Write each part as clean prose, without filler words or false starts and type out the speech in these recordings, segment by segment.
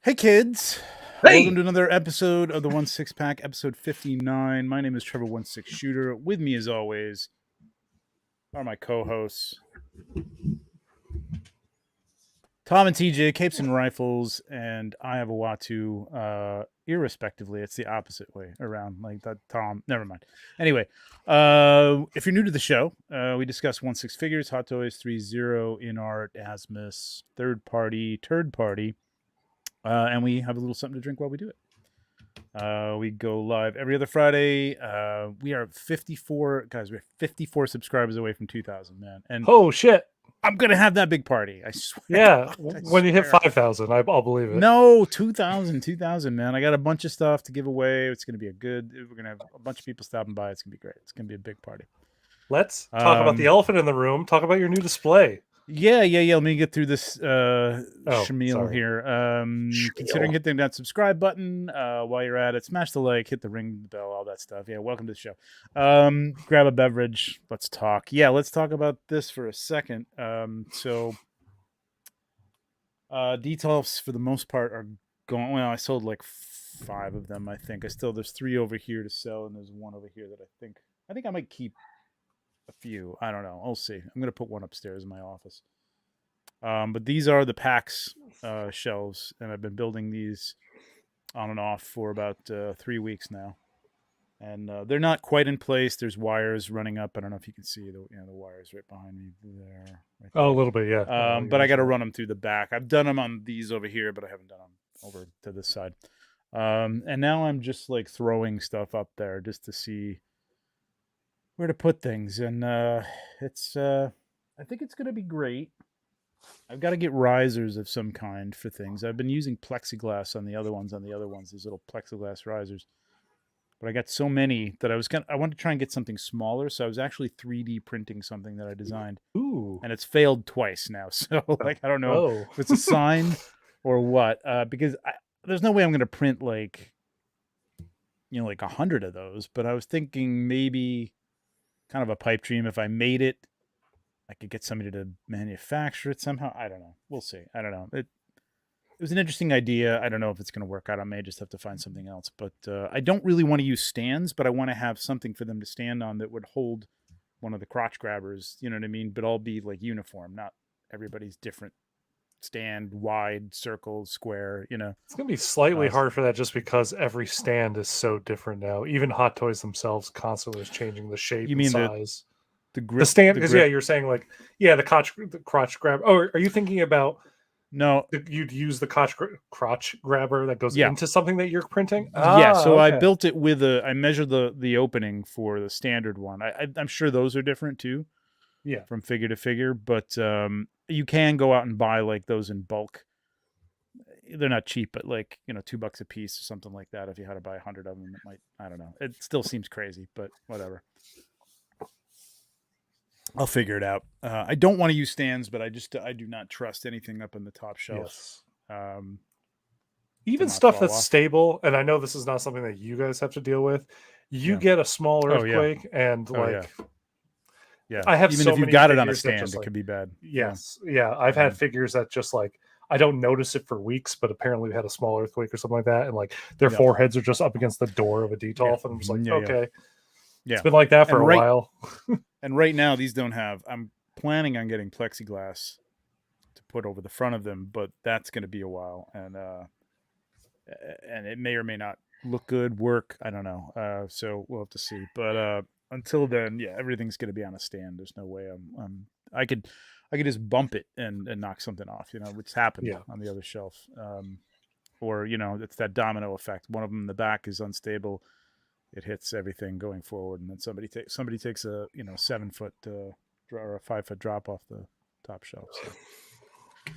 Hey kids, welcome to another episode of the 1/6 Pack, episode 59. My name is Trevor 16 Shooter. With me as always are my co-hosts Tom and TJ, Capes and Rifles, and I have a Watu, irrespectively. It's the opposite way around, like that. Tom, never mind. Anyway, if you're new to the show, we discuss 1/6 figures, Hot Toys, 3.0, InArt, Asmus, third party, and we have a little something to drink while we do it. We go live every other Friday. We are 54 guys. We're 54 subscribers away from 2,000, man. And oh shit, I'm gonna have that big party. I swear. yeah. God, when you hit 5,000, I'll believe it. No, 2,000, man. I got a bunch of stuff to give away. It's gonna be we're gonna have a bunch of people stopping by. It's gonna be great. It's gonna be a big party. Let's talk about the elephant in the room. Talk about your new display. Yeah. Let me get through this shamil here. Considering hitting that subscribe button while you're at it, smash the like, hit the ring bell, all that stuff. Yeah, welcome to the show. Grab a beverage. Let's talk. Yeah, let's talk about this for a second. Details for the most part are gone. Well, I sold like 5 of them, I think. There's 3 over here to sell, and there's 1 over here that I think I might keep a few. I don't know. I'll see. I'm gonna put 1 upstairs in my office. But these are the packs shelves, and I've been building these on and off for about 3 weeks now. And they're not quite in place. There's wires running up. I don't know if you can see the wires right behind me there. Right there. Oh, a little bit, yeah. But I got to run them through the back. I've done them on these over here, but I haven't done them over to this side. And now I'm just like throwing stuff up there just to see where to put things. And I think it's going to be great. I've got to get risers of some kind for things. I've been using plexiglass on the other ones, these little plexiglass risers. But I got so many that I wanted to try and get something smaller, so I was actually 3D printing something that I designed. Ooh. And it's failed twice now. So like I don't know if it's a sign or what, because there's no way I'm going to print like 100 of those, but I was thinking maybe kind of a pipe dream if I made it I could get somebody to manufacture it somehow. I don't know. We'll see. I don't know. It was an interesting idea. I don't know if it's going to work out. I may just have to find something else. But I don't really want to use stands, but I want to have something for them to stand on that would hold one of the crotch grabbers. You know what I mean? But all be like uniform, not everybody's different stand, wide, circle, square. It's going to be slightly hard for that just because every stand is so different now. Even Hot Toys themselves constantly is changing the shape and size. The grip, the stand, because you're saying like, the crotch grab. Oh, are you thinking about? No, you'd use the crotch grabber that goes into something that you're printing. So okay. I built it with I measured the opening for the standard one. I'm sure those are different too. Yeah, from figure to figure, but you can go out and buy like those in bulk. They're not cheap, but like $2 a piece or something like that. If you had to buy 100 of them, it might. I don't know. It still seems crazy, but whatever. I'll figure it out. I don't want to use stands, but I do not trust anything up in the top shelf. Yes. Even stuff that's stable, and I know this is not something that you guys have to deal with. You get a small earthquake, and I have even so if you many got it on a stand, it could be bad. Yes, I've had figures that just like I don't notice it for weeks, but apparently we had a small earthquake or something like that, and like their foreheads are just up against the door of a detolf, and I'm just like, okay. Yeah. It's been like that for a while. And right now, these don't have. I'm planning on getting plexiglass to put over the front of them, but that's going to be a while, and it may or may not look good, work. I don't know. So we'll have to see. But until then, everything's going to be on a stand. There's no way I could just bump it and knock something off. Which happened on the other shelf. Or it's that domino effect. One of them in the back is unstable. It hits everything going forward, and then somebody takes a 7-foot or a 5-foot drop off the top shelf. So.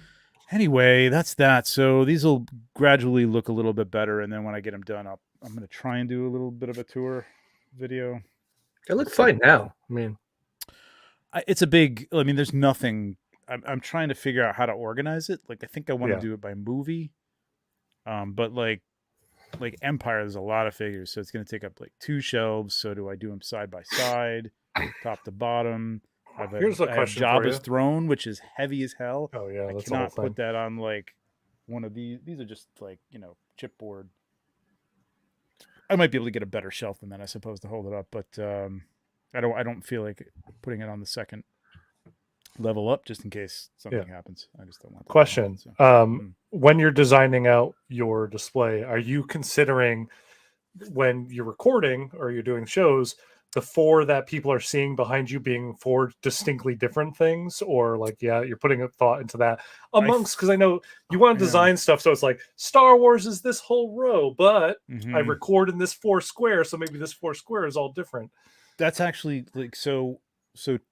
Anyway, that's that. So these will gradually look a little bit better, and then when I get them done, I'm going to try and do a little bit of a tour video. They look fine now. I mean, it's a big. I mean, there's nothing. I'm trying to figure out how to organize it. Like I think I want to do it by movie, but like Empire, there's a lot of figures, so it's going to take up like 2 shelves. So do I do them side by side, top to bottom? Here's a question for you. Jabba's throne, which is heavy as hell. Oh yeah, I cannot put that on like one of these. These are just like, chipboard. I might be able to get a better shelf than that, I suppose, to hold it up, but I don't feel like putting it on the second level up just in case something happens. I just don't want that. Question. When you're designing out your display, are you considering, when you're recording or you're doing shows, the 4 that people are seeing behind you being 4 distinctly different things, or like, you're putting a thought into that amongst, because I know you want to design stuff so it's like Star Wars is this whole row, but I record in this 4 square, so maybe this 4 square is all different. That's actually like so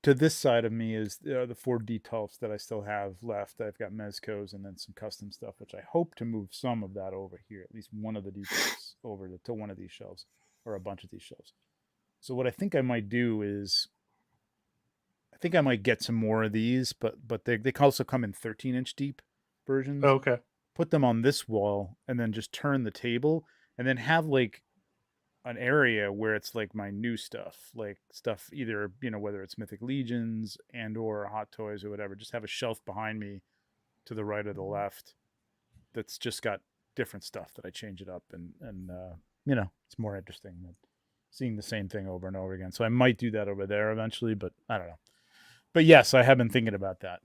to this side of me is the 4 detolfs that I still have left. I've got mezcos and then some custom stuff, which I hope to move some of that over here, at least one of the detolfs over to one of these shelves, or a bunch of these shelves. So what I think I might do is, I think I might get some more of these, but they can also come in 13-inch deep versions. Okay. Put them on this wall and then just turn the table and then have like an area where it's like my new stuff, like stuff either, whether it's Mythic Legions and or Hot Toys or whatever, just have a shelf behind me to the right or the left that's just got different stuff that I change it up and it's more interesting than seeing the same thing over and over again. So I might do that over there eventually, but I don't know. But yes, I have been thinking about that.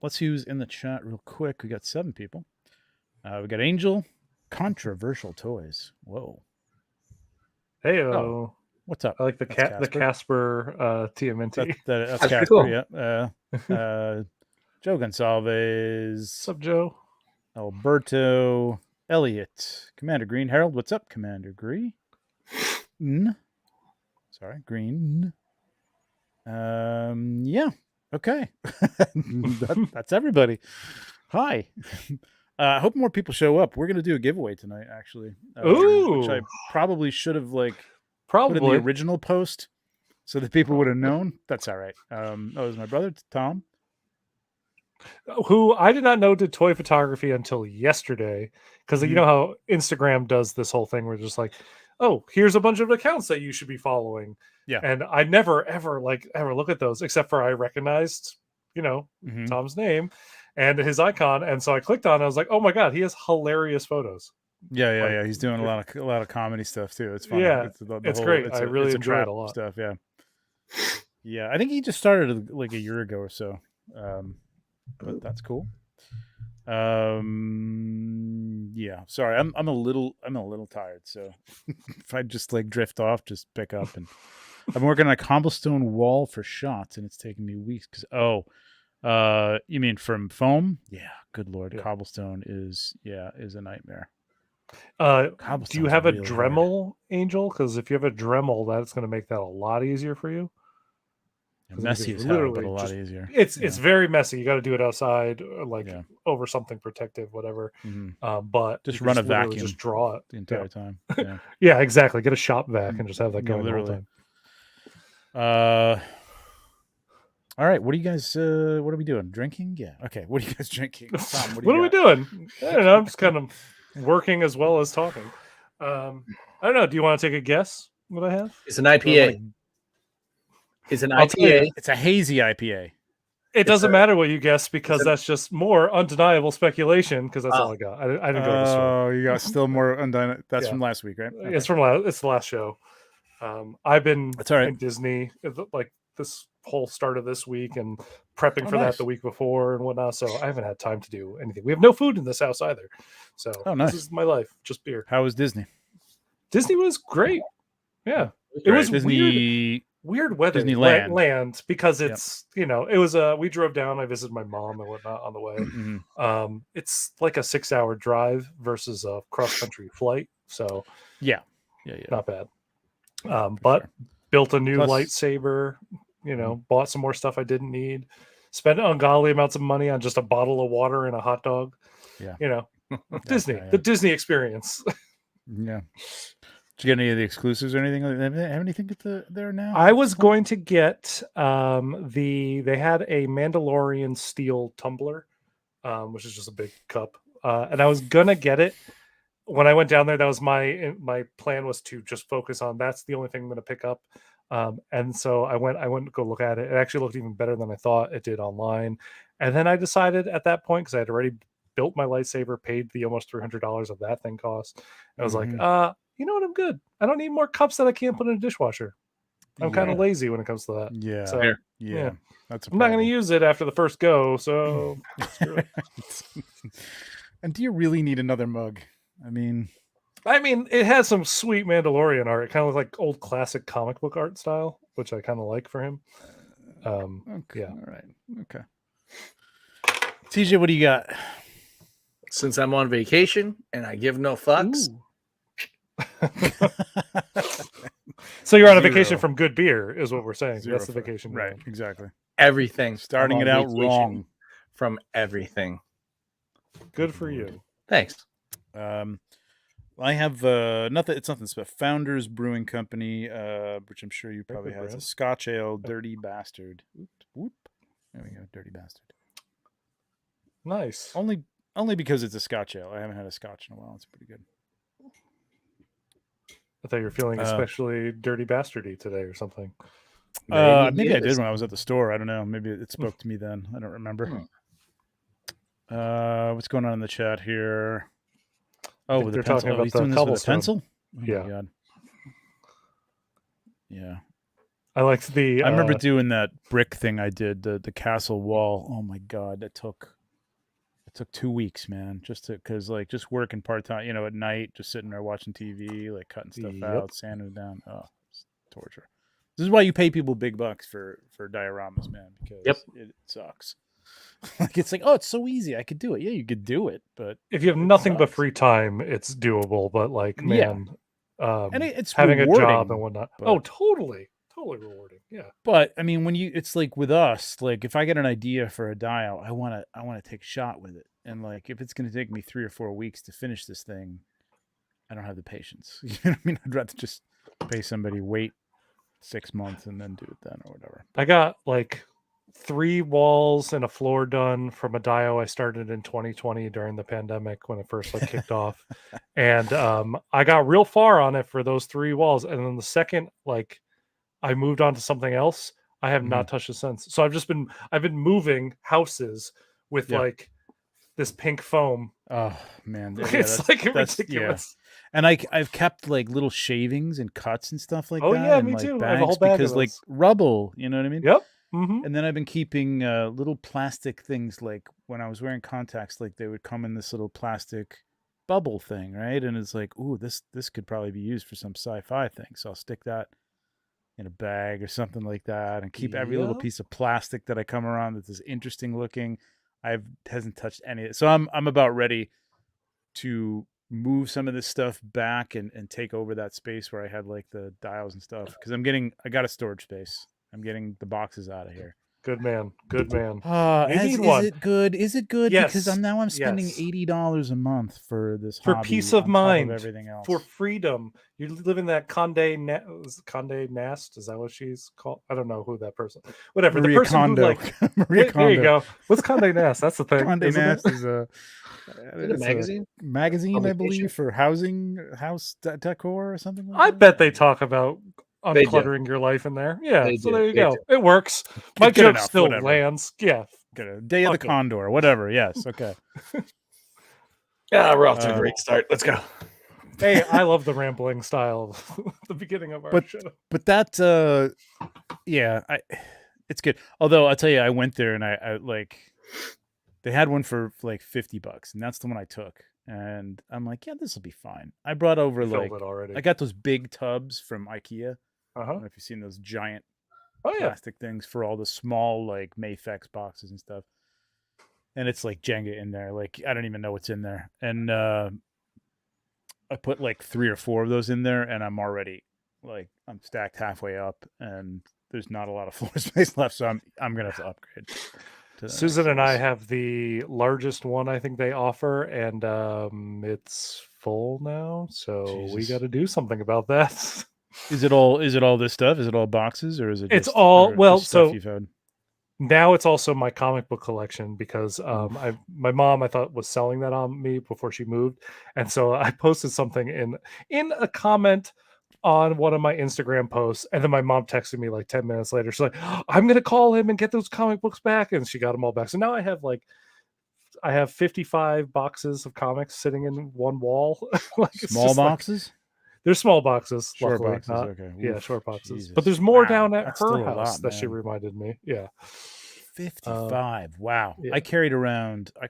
Let's see who's in the chat real quick. We got 7 people. We got Angel. Controversial toys. Whoa. Hey, what's up? I like the Casper TMNT. That's Casper. Cool. Yeah. Joe Gonsalves. What's up, Joe? Alberto. Elliot. Commander Green. Harold, what's up, Commander Green? Sorry, Green. Yeah. Okay. That's everybody. Hi. I hope more people show up. We're going to do a giveaway tonight, actually. Ooh. Which I probably should have put in the original post so that people would have known. That's all right. It was my brother, Tom. Who I did not know did toy photography until yesterday. Because you know how Instagram does this whole thing where it's just like, oh, here's a bunch of accounts that you should be following. Yeah. And I never, ever look at those, except for I recognized, Tom's name and his icon, and so I clicked on it. I was like, "Oh my god, he has hilarious photos." Yeah. He's doing a lot of comedy stuff too. It's fun. Yeah, it's great. I really enjoy it a lot. Stuff. Yeah. I think he just started like a year ago or so, but that's cool. Yeah. Sorry, I'm a little tired. So if I just drift off, just pick up. And I'm working on a cobblestone wall for shots, and it's taking me weeks because you mean from foam? Yeah, good lord, yeah. Cobblestone is a nightmare. Do you have a Dremel, Angel? Because if you have a Dremel, that's going to make that a lot easier for you. Messy as hell, but a lot easier. It's very messy. You got to do it outside, over something protective, whatever. But just run a vacuum, just draw it the entire time. Yeah. Yeah, exactly. Get a shop vac and just have that going literally. All right, what are you guys? What are we doing? Drinking? Yeah. Okay. What are you guys drinking? Tom, what are we doing? I don't know. I'm just kind of working as well as talking. I don't know. Do you want to take a guess what I have? It's an IPA. It's an IPA. It's a hazy IPA. It doesn't matter what you guess because that's just more undeniable speculation. Because that's all I got. I didn't go to the store. Oh, you got still more undeniable. That's from last week, right? Okay. It's the last show. I've been in Disney this whole start of this week and prepping for that the week before and whatnot. So I haven't had time to do anything. We have no food in this house either. So this is my life, just beer. How was Disney? Disney was great. Yeah. It was weird weather. Disneyland. Because it's, it was we drove down. I visited my mom and whatnot on the way. It's like a 6-hour drive versus a cross-country flight. So not bad. But built a new lightsaber, bought some more stuff I didn't need, spent ungodly amounts of money on just a bottle of water and a hot dog. Disney, the Disney experience. Yeah. Did you get any of the exclusives or anything? Have anything there now? I was going to get they had a Mandalorian steel tumbler, which is just a big cup, and I was gonna get it. When I went down there, that was my plan was to just focus on that's the only thing I'm going to pick up. And so I went to go look at it. It actually looked even better than I thought it did online. And then I decided at that point, because I had already built my lightsaber, paid the almost $300 of that thing cost. I was like, you know what? I'm good. I don't need more cups that I can't put in a dishwasher. I'm kind of lazy when it comes to that. Yeah. So, yeah. That's I'm not going to use it after the first go. So screw it. And do you really need another mug? I mean, it has some sweet Mandalorian art. It kind of looks like old classic comic book art style, which I kind of like for him. okay. Yeah. All right. Okay. TJ, what do you got? Since I'm on vacation and I give no fucks. So you're on a vacation from good beer, is what we're saying. That's the vacation, right? Exactly. Everything. Starting it out wrong from everything. Good for you. Thanks. I have nothing. It's nothing special. Founders Brewing Company, which I'm sure you probably have. A Scotch Ale, Dirty Bastard. Whoop. There we go, Dirty Bastard. Nice. Only because it's a Scotch Ale. I haven't had a Scotch in a while. It's pretty good. I thought you were feeling especially dirty bastardy today or something. Maybe I did when I was at the store. I don't know. Maybe it spoke to me then. I don't remember. What's going on in the chat here? Oh, with the pencil. Oh, he's doing this with a pencil? Oh, yeah. My God. Yeah. I liked the... I remember doing that brick thing I did, the castle wall. Oh, my God. It took 2 weeks, man, because just working part-time, at night, just sitting there watching TV, like cutting stuff out, sanding it down. Oh, it's torture. This is why you pay people big bucks for dioramas, man, because it sucks. It's like, oh, it's so easy. I could do it. Yeah, you could do it, but if you have nothing but free time, it's doable. But man, and it's having a job and whatnot. Oh, totally rewarding. Yeah. But I mean, it's like with us, like if I get an idea for a dial, I want to take a shot with it. And like, if it's going to take me 3 or 4 weeks to finish this thing, I don't have the patience. You know what I mean? I'd rather just pay somebody, wait 6 months and then do it then or whatever. I got like 3 walls and a floor done from a dio I started in 2020 during the pandemic when it first kicked off. And I got real far on it for those 3 walls. And then the second, I moved on to something else, I have not touched it since. So I've been moving houses with this pink foam. Oh man, it's ridiculous. Yeah. And I've kept little shavings and cuts and stuff like that. Oh yeah, and, me too. Bags I have a whole bag because of those. rubble, you know what I mean? Yep. Mm-hmm. And then I've been keeping little plastic things, like when I was wearing contacts, they would come in this little plastic bubble thing, right? And it's like, ooh, this could probably be used for some sci-fi thing. So I'll stick that in a bag or something like that, and keep every little piece of plastic that I come around that is interesting looking. Hasn't touched any of it. So I'm about ready to move some of this stuff back and take over that space where I had the dials and stuff, because I got a storage space. I'm getting the boxes out of here. Good man. Good man. Is it good? Is it good? Yes. Because I'm spending $80 a month for this for hobby peace of mind, everything else, for freedom. You live in that Condé Nast. Is that what she's called? I don't know who that person. Whatever. Maria the person Kondo. who Maria Kondo. There you go. What's Condé Nast? That's the thing. Condé Nast is a magazine. Magazine, I believe, for house decor or something. I bet they talk about uncluttering your life in there. Yeah, there you go. It works. My joke still lands. Yeah. Day of the Condor, whatever. Yes. Okay. Yeah, we're off to a great start. Let's go. Hey, I love the rambling style of the beginning of our show. But that, it's good. Although I'll tell you, I went there and I they had one for $50, and that's the one I took. And I'm like, yeah, this will be fine. I brought over I got those big tubs from IKEA. I don't know if you've seen those giant plastic things for all the small Mayfex boxes and stuff. And it's Jenga in there. I don't even know what's in there. And I put 3 or 4 of those in there, and I'm already I'm stacked halfway up, and there's not a lot of floor space left. So I'm gonna have to upgrade. Susan and I have the largest one I think they offer, and it's full now. So we got to do something about that. Is it all this stuff? Is it all boxes, or is it? It's all stuff you've had? Now it's also my comic book collection, because my mom, I thought, was selling that on me before she moved, and so I posted something in a comment on one of my Instagram posts, and then my mom texted me like 10 minutes later. She's like, I'm gonna call him and get those comic books back, and she got them all back. So now I have 55 boxes of comics sitting in one wall. Like small boxes? They're small boxes. Short luckily, boxes, okay. Yeah, short boxes. Jesus. But there's more down at That's her house lot, that she reminded me. Yeah. 55. Wow. Yeah. I carted around. Well,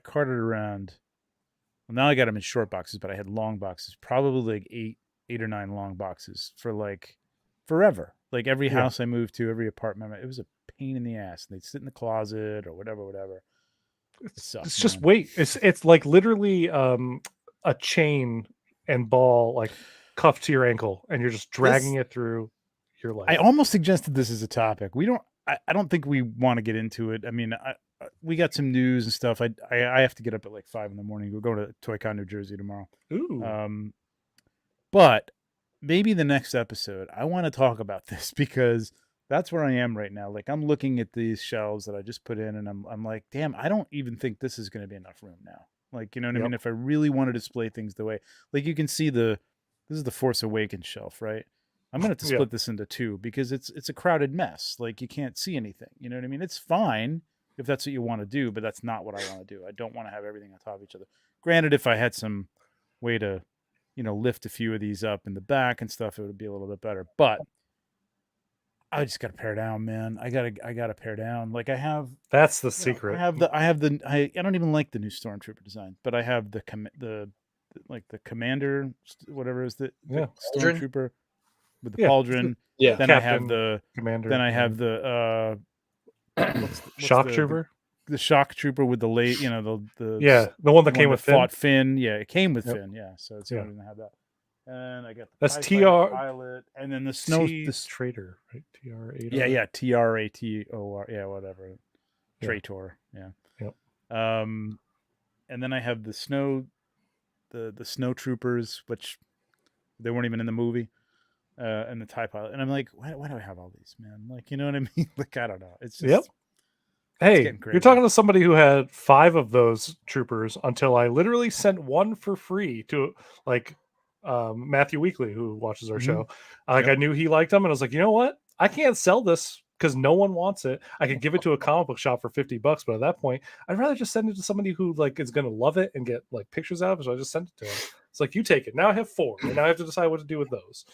now I got them in short boxes, but I had long boxes, probably like eight or nine long boxes for like forever. Like every house I moved to, every apartment, it was a pain in the ass. And they'd sit in the closet or whatever. It's just weight. It's like literally a chain and ball like cuffed to your ankle, and you're just dragging it through your life. I almost suggested this as a topic. I don't think we want to get into it. I mean, we got some news and stuff. I have to get up at like 5 a.m. We're going to ToyCon, New Jersey tomorrow. Ooh. But maybe the next episode, I want to talk about this because that's where I am right now. Like I'm looking at these shelves that I just put in, and I'm like, damn, I don't even think this is going to be enough room now. Like, you know what I mean? If I really want to display things the way, like you can see this is the Force Awakens shelf, right? I'm going to have to split this into two because it's a crowded mess. Like you can't see anything. You know what I mean? It's fine if that's what you want to do, but that's not what I want to do. I don't want to have everything on top of each other. Granted, if I had some way to, lift a few of these up in the back and stuff, it would be a little bit better. But I just got to pare down, man. I got to pare down. Like that's the secret. I don't even like the new Stormtrooper design, but I have the commander, whatever is the Stormtrooper with the pauldron. Yeah. Then Captain, I have the commander. Then I have the shock trooper. The shock trooper with the the one that came with fought Finn. Yeah, it came with Finn. Yeah, so it's going to have that. And I got that's TR pilot, and then the snow traitor, right? TR8. Yeah, TRATOR. Yeah, whatever. Traitor. Yeah. Yep. And then I have the snow troopers, which they weren't even in the movie, and the TIE pilot. And I'm like, why do I have all these, man? Like, you know what I mean? Like, I don't know. It's just Hey, you're talking to somebody who had 5 of those troopers until I literally sent one for free to Matthew Weekly, who watches our show. I knew he liked them, and I was like, you know what? I can't sell this because no one wants it. I could give it to a comic book shop for $50, but at that point, I'd rather just send it to somebody who is going to love it and get pictures out of it. So I just sent it to him. It's like, you take it. Now I have 4, and now I have to decide what to do with those.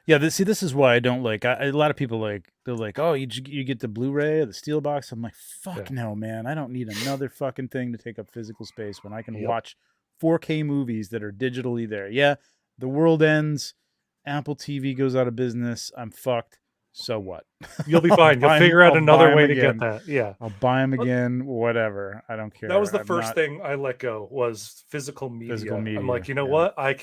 This is why I don't like. A lot of people they're like, oh, you get the Blu-ray or the Steelbox. I'm like, fuck no, man. I don't need another fucking thing to take up physical space when I can watch 4K movies that are digitally there. Yeah, the world ends. Apple TV goes out of business. I'm fucked. So what? You'll be fine. You'll figure out another way to get that. Yeah, I'll buy them again. Whatever. I don't care. That was the first thing I let go was physical media. I'm like, you know what? I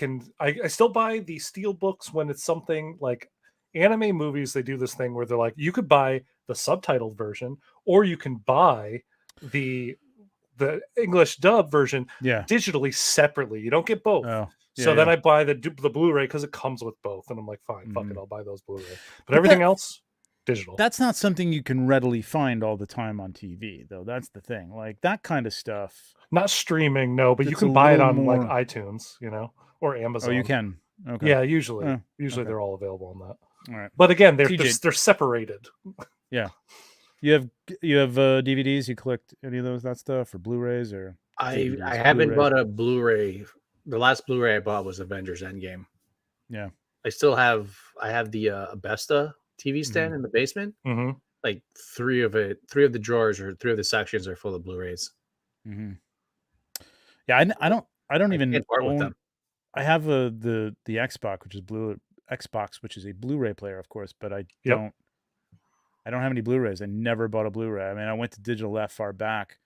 still buy the steel books when it's something like anime movies. They do this thing where they're like, you could buy the subtitled version, or you can buy the English dub version digitally separately. You don't get both. Then I buy the Blu-ray because it comes with both, and I'm like, fine, fuck it, I'll buy those Blu-ray. But everything else, digital. That's not something you can readily find all the time on TV, though. That's the thing. Like that kind of stuff. Not streaming, no, but you can buy it on like iTunes, or Amazon. Oh, you can. Okay. Yeah, usually they're all available on that. All right. But again, they're separated. Yeah. You have DVDs? You collect any of that stuff, or Blu-rays, or I haven't bought a Blu-ray. The last Blu-ray I bought was Avengers Endgame. Yeah. I have the Abesta TV stand in the basement. Mm-hmm. Like 3 of the drawers or 3 of the sections are full of Blu-rays. Mm-hmm. Yeah, I don't even own them. I have the Xbox, which is a Blu-ray player, of course, but I don't have any Blu-rays. I never bought a Blu-ray. I mean, I went to digital that far back.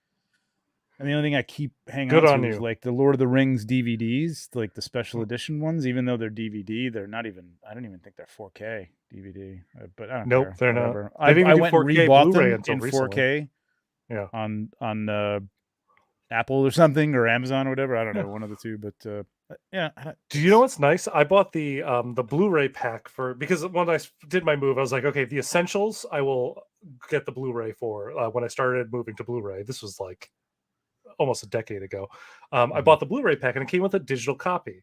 And the only thing I keep hanging on to is like the Lord of the Rings DVDs, like the special edition ones. Even though they're DVD, they're not even. I don't even think they're 4K DVD. But I don't care. They're Whatever. not. I went and rebought them in recently. 4K. Yeah. On Apple or something, or Amazon or whatever. I don't know, one of the two. But do you know what's nice? I bought the Blu-ray pack because when I did my move, I was like, okay, the essentials I will get the Blu-ray for. When I started moving to Blu-ray, this was like almost a decade ago. I bought the Blu-ray pack, and it came with a digital copy.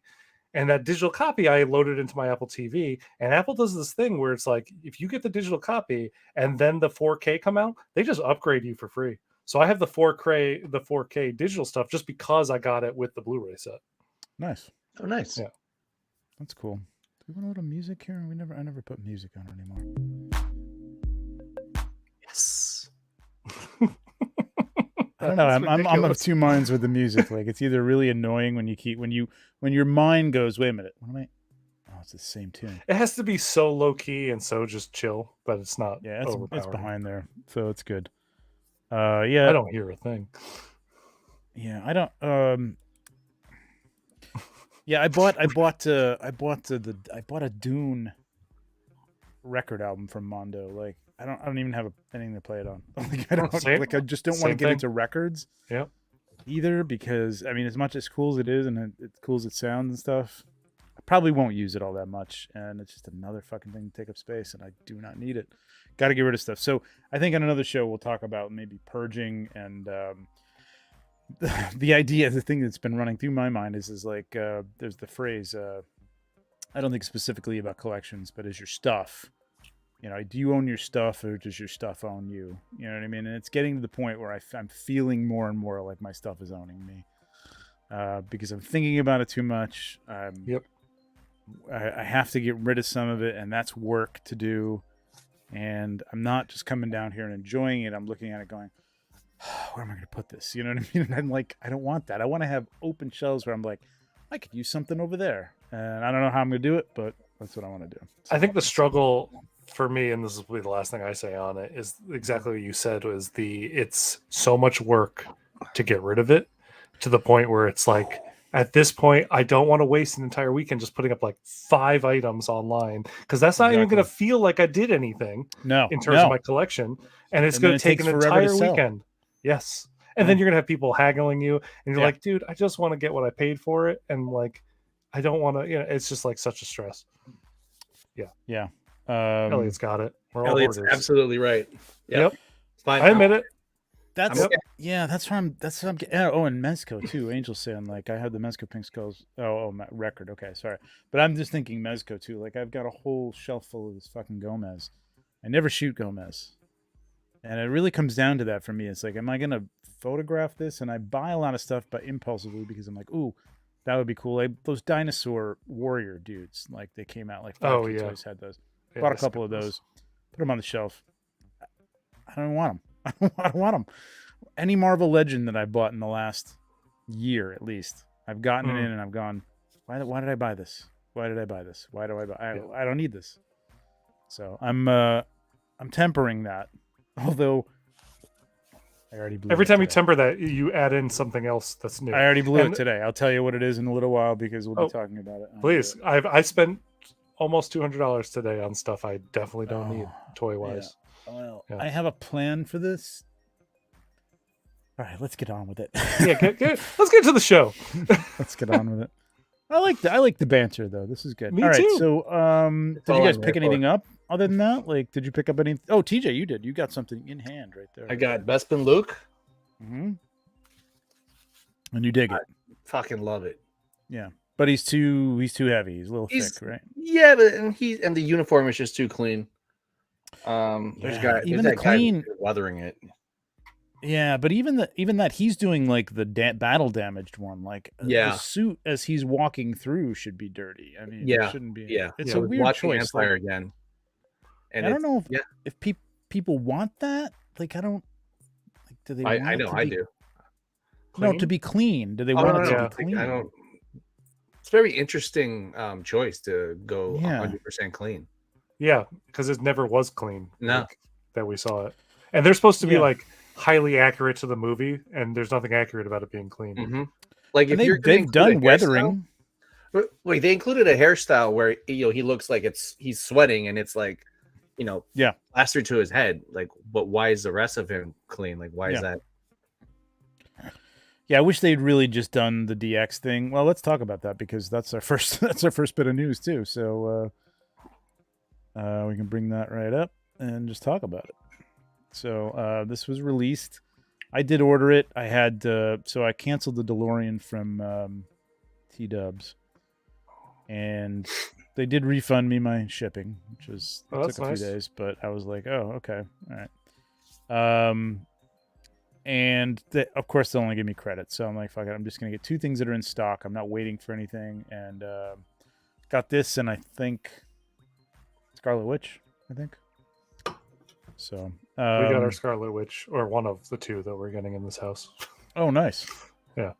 And that digital copy, I loaded into my Apple TV, and Apple does this thing where it's like, if you get the digital copy and then the 4K come out, they just upgrade you for free. So I have the 4K digital stuff just because I got it with the Blu-ray set. Nice. Oh, nice. Yeah, that's cool. Do we want a little music here? I never put music on anymore. Yes. I don't know. I'm of two minds with the music. Like, it's either really annoying when your mind goes, wait a minute, what am I? Oh, it's the same tune. It has to be so low key and so just chill, but it's not. Yeah, it's behind there, so it's good. I don't hear a thing. Yeah, I don't. Yeah, I bought a Dune record album from Mondo. Like, I don't even have anything to play it on. Like, I just don't want to get into records. Yep. Either, because I mean, as much as cool as it is and it's cool as it sounds and stuff, I probably won't use it all that much, and it's just another fucking thing to take up space, and I do not need it. Got to get rid of stuff. So I think on another show we'll talk about maybe purging and the idea. The thing that's been running through my mind is like there's the phrase. I don't think specifically about collections, but is your stuff. You know, do you own your stuff, or does your stuff own you? You know what I mean? And it's getting to the point where I'm feeling more and more like my stuff is owning me, because I'm thinking about it too much. Yep. I have to get rid of some of it, and that's work to do. And I'm not just coming down here and enjoying it. I'm looking at it going, where am I going to put this? You know what I mean? And I'm like, I don't want that. I want to have open shelves where I'm like, I could use something over there. And I don't know how I'm going to do it, but that's what I want to do. So I think the struggle for me, and this will be the last thing I say on it, is exactly what you said, was it's so much work to get rid of it, to the point where it's like, at this point, I don't want to waste an entire weekend just putting up like 5 items online, because that's not even going to feel like I did anything in terms of my collection. And it's going to take an entire weekend. Yes. And then you're going to have people haggling you, and you're like, dude, I just want to get what I paid for it. And like, I don't want to, it's just like such a stress. Yeah. Yeah. Elliot's got it. We're Elliot's absolutely right. Yep. Fine. I admit it. That's what I'm getting. Oh, and Mezco too. Angel's saying, like, I have the Mezco Pink Skulls. Record. Okay, sorry, but I'm just thinking Mezco too. Like, I've got a whole shelf full of this fucking Gomez. I never shoot Gomez, and it really comes down to that for me. It's like, am I gonna photograph this? And I buy a lot of stuff, but impulsively, because I'm like, ooh, that would be cool. Those dinosaur warrior dudes, like, they came out like Toys had those. Yeah, bought a couple of those, put them on the shelf. I don't want them. I don't want them. Any Marvel Legend that I bought in the last year, at least, I've gotten it in and I've gone, why did I buy this? Why did I buy this? Why do I buy? I don't need this. So I'm tempering that. Although I already blew every it time today. you temper that, you add in something else that's new. I already blew it today. I'll tell you what it is in a little while, because we'll be talking about it. Please, I spent almost $200 today on stuff I definitely don't need toy wise. Well, I have a plan for this. All right, let's get on with it. Let's get to the show. Let's get on with it. I like the banter though. This is good. Me all right, too. So did you guys pick anything up other than that? Like, did you pick up any? Oh, TJ, you did. You got something in hand right there. I got Bespin Luke. Mm-hmm. And you dig it. Fucking love it. Yeah, but he's too heavy. He's a little thick, right? Yeah, but and the uniform is just too clean. There's even the clean weathering it. Yeah, but even that he's doing like the battle damaged one, like the suit as he's walking through should be dirty. I mean, it shouldn't be. Yeah, it's a weird choice. Empire again, and I don't know if people want that. Like, I don't. Like, do they? I know. I do. No, to be clean. Do they want it to be clean? I don't. It's a very interesting choice to go 100% clean. Yeah, because it never was clean. No, that we saw it, and they're supposed to be like highly accurate to the movie, and there's nothing accurate about it being clean. Mm-hmm. Like, if they've done weathering. Like, they included a hairstyle where he looks like he's sweating, and it's like, plastered to his head. Like, but why is the rest of him clean? Like, why is that? Yeah, I wish they'd really just done the DX thing. Well, let's talk about that, because that's our first bit of news too. So we can bring that right up and just talk about it. So this was released. I did order it. I had so I canceled the DeLorean from T-Dubs, and they did refund me my shipping, which was took a nice. few days, but I was like, oh, okay, all right. And of course they'll only give me credit, so I'm like, fuck it, I'm just gonna get 2 things that are in stock. I'm not waiting for anything, and got this, and I think Scarlet Witch, I think. So we got our Scarlet Witch, or one of the 2 that we're getting in this house. Oh, nice. Yeah.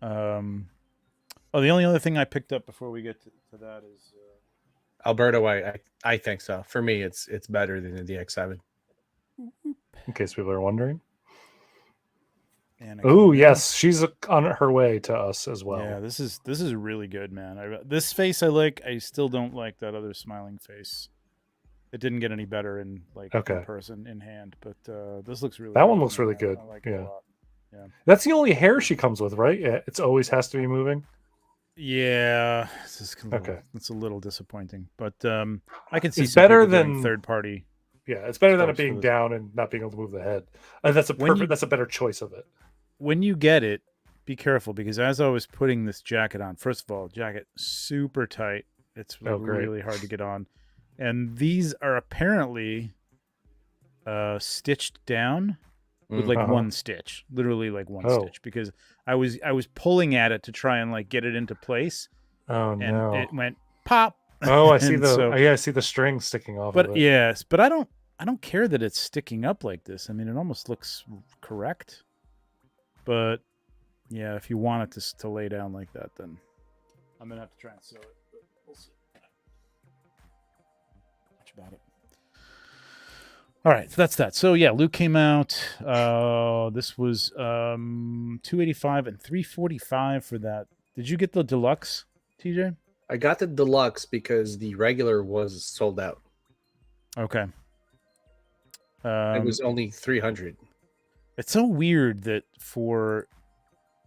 Oh, the only other thing I picked up before we get to that is Alberto. I think so. For me, it's better than the DX7. In case people are wondering. Oh yes, she's on her way to us as well. Yeah, this is really good, man. This face I like. I still don't like that other smiling face. It didn't get any better in in person, in hand, but this looks really. That one looks really good. I like it a lot. Yeah, that's the only hair she comes with, right? Yeah, it's always has to be moving. Yeah, it's a little disappointing, but I can see it's better than third party. Yeah, it's better than it being down and not being able to move the head. That's a better choice of it. When you get it, be careful, because as I was putting this jacket on, first of all, jacket super tight. It's really hard to get on. And these are apparently stitched down with one stitch, literally one stitch, because I was pulling at it to try and get it into place. Oh, and it went pop. Oh, I see I see the string sticking off. But yes, but I don't care that it's sticking up like this. I mean, it almost looks correct. But yeah, if you want it to lay down like that, then I'm gonna have to try and sew it. But we'll see. Much about it. All right, so that's that. So yeah, Luke came out. This was $285 and $345 for that. Did you get the deluxe, TJ? I got the deluxe because the regular was sold out. Okay. It was only $300. It's so weird that for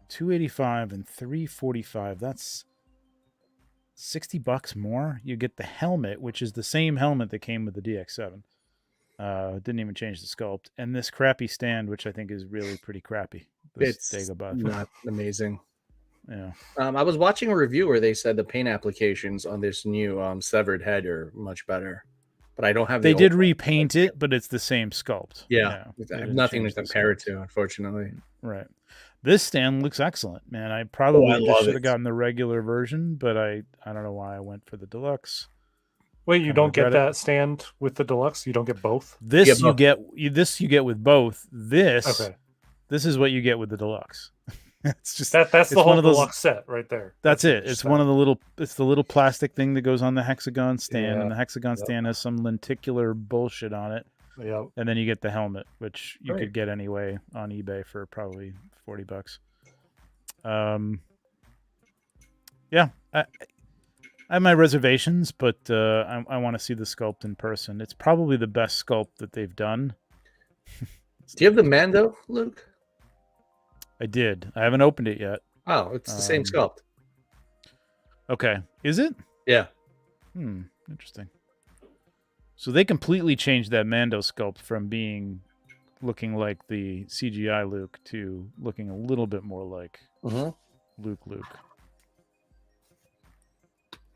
$285 and $345, that's $60 more. You get the helmet, which is the same helmet that came with the DX7. Didn't even change the sculpt, and this crappy stand, which I think is really pretty crappy. It's not amazing. Yeah. I was watching a review where they said the paint applications on this new severed head are much better. But I don't have. They did repaint it, but it's the same sculpt. Yeah, I have nothing to compare it to, unfortunately. Right. This stand looks excellent, man. I probably should have gotten the regular version, but I don't know why I went for the deluxe. Wait, you don't get that stand with the deluxe? You don't get both? This you get with both. This is what you get with the deluxe. It's just that's the whole deluxe set right there. That's it. It's one of the little plastic thing that goes on the hexagon stand, and the hexagon stand has some lenticular bullshit on it. Yeah. And then you get the helmet, which you could get anyway on eBay for probably $40. Yeah, I have my reservations, but I want to see the sculpt in person. It's probably the best sculpt that they've done. Do you have the Mando, Luke? I did. I haven't opened it yet. Oh, it's the same sculpt. Okay. Is it? Yeah. Interesting. So they completely changed that Mando sculpt from looking like the CGI Luke to looking a little bit more like Luke.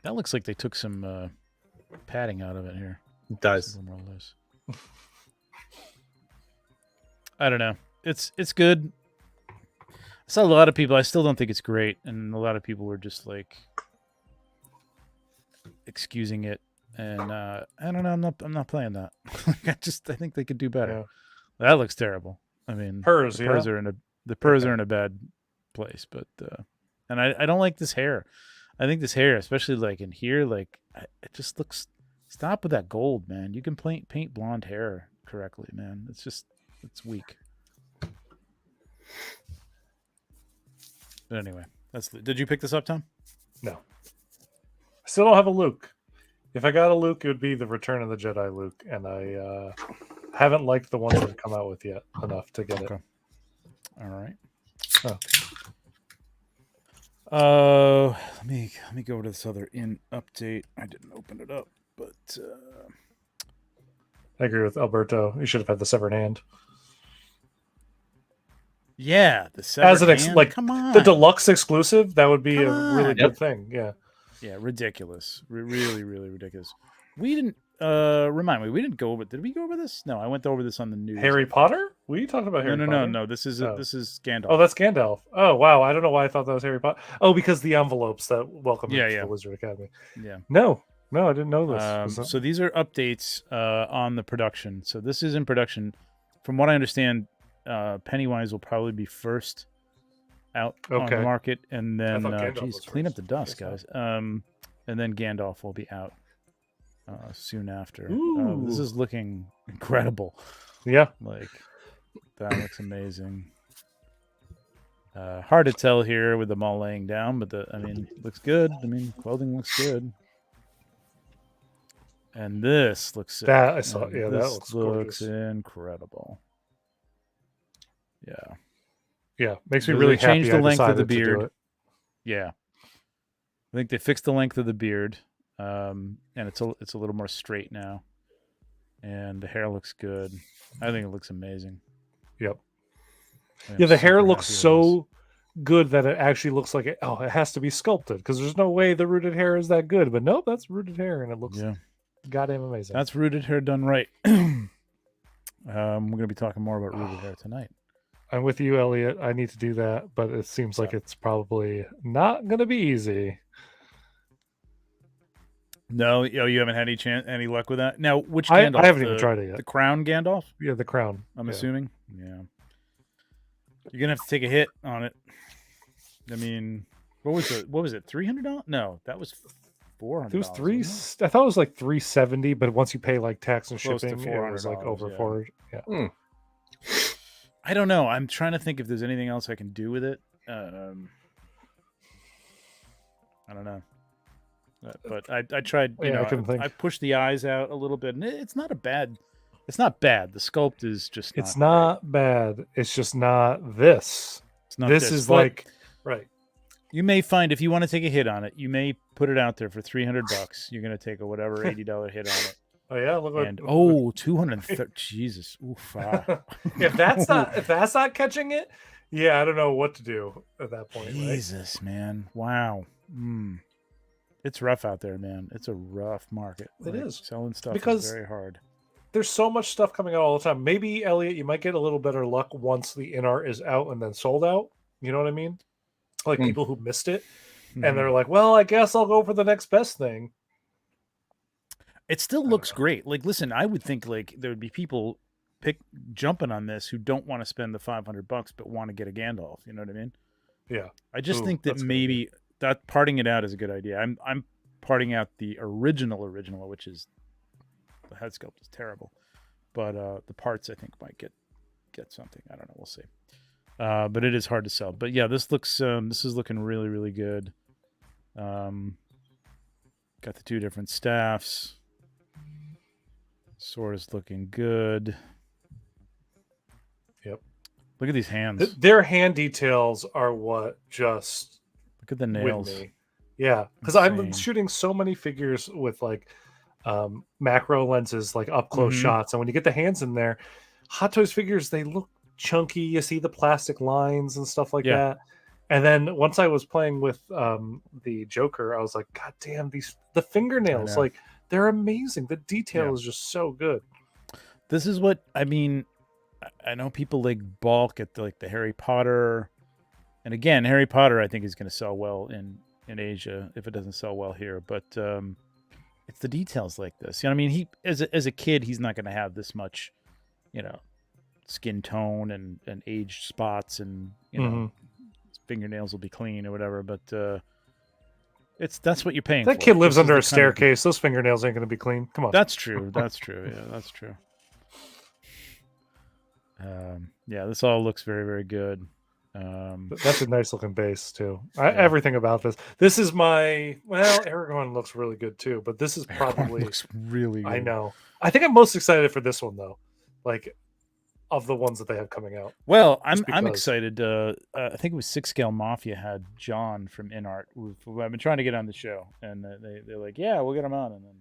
That looks like they took some padding out of it here. It does. More or less. I don't know. It's good. I saw a lot of people. I still don't think it's great, and a lot of people were just excusing it. And I don't know. I'm not playing that. I think they could do better. Yeah. That looks terrible. I mean, the purrs are in a bad place. But and I don't like this hair. I think this hair, especially in here, it just looks. Stop with that gold, man. You can paint blonde hair correctly, man. It's weak. But anyway, did you pick this up, Tom? No. I still don't have a Luke. If I got a Luke, it would be the Return of the Jedi Luke, and I haven't liked the ones that have come out with yet enough to get it. All right. Oh. Let me go to this other update. I didn't open it up, but I agree with Alberto. You should have had the severed hand. Yeah, the severed hand. Come on. The deluxe exclusive, that would be a really good thing. Yeah. Yeah, ridiculous. Really, really ridiculous. We didn't remind me. We didn't go over. Did we go over this? No, I went over this on the news. Harry Potter? What are you talking about? No. This is Gandalf. Oh, that's Gandalf. Oh, wow. I don't know why I thought that was Harry Potter. Oh, because the envelopes that welcome him to the Wizard Academy. Yeah. No, I didn't know this. So these are updates on the production. So this is in production. From what I understand, Pennywise will probably be first out on the market, and then clean up the dust, guys. And then Gandalf will be out soon after. This is looking incredible. Yeah, like that looks amazing. Hard to tell here with them all laying down, but looks good. Clothing looks good. And this looks sick. That I saw. Yeah, this that looks incredible. Yeah, makes me really happy. Changed the length of the beard. Yeah, I think they fixed the length of the beard, and it's a little more straight now, and the hair looks good. I think it looks amazing. Yep. Yeah, the hair looks so good that it actually looks like it has to be sculpted, because there's no way the rooted hair is that good. But nope, that's rooted hair, and it looks goddamn amazing. That's rooted hair done right. We're going to be talking more about rooted hair tonight. I'm with you, Elliot. I need to do that, but it seems like it's probably not going to be easy. No, you haven't had any luck with that? Now, which Gandalf? I haven't even tried it yet. The Crown Gandalf? Yeah, the Crown. I'm assuming. Yeah. You're going to have to take a hit on it. What was it? $300? No, that was $400. It was I thought it was like $370, but once you pay like tax and close shipping, it was like over $400. Yeah. I don't know. I'm trying to think if there's anything else I can do with it. I don't know. But I tried. I pushed the eyes out a little bit, and it's not bad. It's not bad. The sculpt is just. It's not bad. It's just not this. It's not this is like right. You may find if you want to take a hit on it, you may put it out there for $300. You're going to take a whatever $80 hit on it. Oh yeah, look and $230. Jesus, oof. if that's not catching it, yeah, I don't know what to do at that point. Jesus, right? Man, wow. It's rough out there, man. It's a rough market. It is selling stuff because is very hard. There's so much stuff coming out all the time. Maybe Elliot, you might get a little better luck once the InArt is out and then sold out. You know what I mean? Like people who missed it, and they're like, "Well, I guess I'll go for the next best thing." It still looks great. Like, listen, I would think like there would be people jumping on this who don't want to spend the $500 but want to get a Gandalf. You know what I mean? Yeah. I just think that maybe that parting it out is a good idea. I'm parting out the original, which is the head sculpt is terrible, but the parts I think might get something. I don't know. We'll see. But it is hard to sell. But yeah, this is looking really, really good. Got the two different staffs. Sword is looking good. Yep. Look at these hands. Their hand details are what just look at the nails. Yeah, because I'm shooting so many figures with like macro lenses, like up close shots, and when you get the hands in there, Hot Toys figures, they look chunky. You see the plastic lines and stuff like that. And then once I was playing with the Joker, I was like, God damn, the fingernails, like they're amazing. The detail is just so good. This is what I mean. I know people like balk at the Harry Potter, and again, Harry Potter I think is going to sell well in Asia if it doesn't sell well here. But it's the details like this. You know what I mean? He as a kid, he's not going to have this much, skin tone and aged spots, and his fingernails will be clean or whatever. But that's what you're paying for. That kid lives under a staircase. Those fingernails ain't going to be clean. Come on. That's true. That's true. Yeah, that's true. This all looks very, very good. That's a nice looking base too. Everything about this is Aragorn looks really good too, but this is probably looks really good. I know. I think I'm most excited for this one though, like of the ones that they have coming out. Well, I'm excited. I think it was 6 Scale Mafia had John from InArt, who I've been trying to get on the show, and they're like, yeah, we'll get him on, and then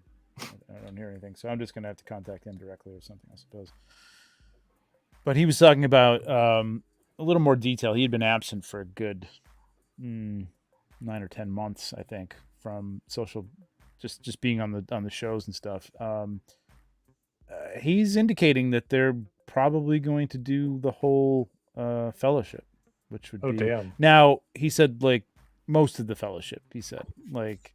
I don't hear anything, so I'm just gonna have to contact him directly or something, I suppose. But he was talking about a little more detail. He had been absent for a good 9 or 10 months, I think, from social, just being on the shows and stuff. He's indicating that they're probably going to do the whole Fellowship, which would be. Damn. Now he said like most of the Fellowship. He said like.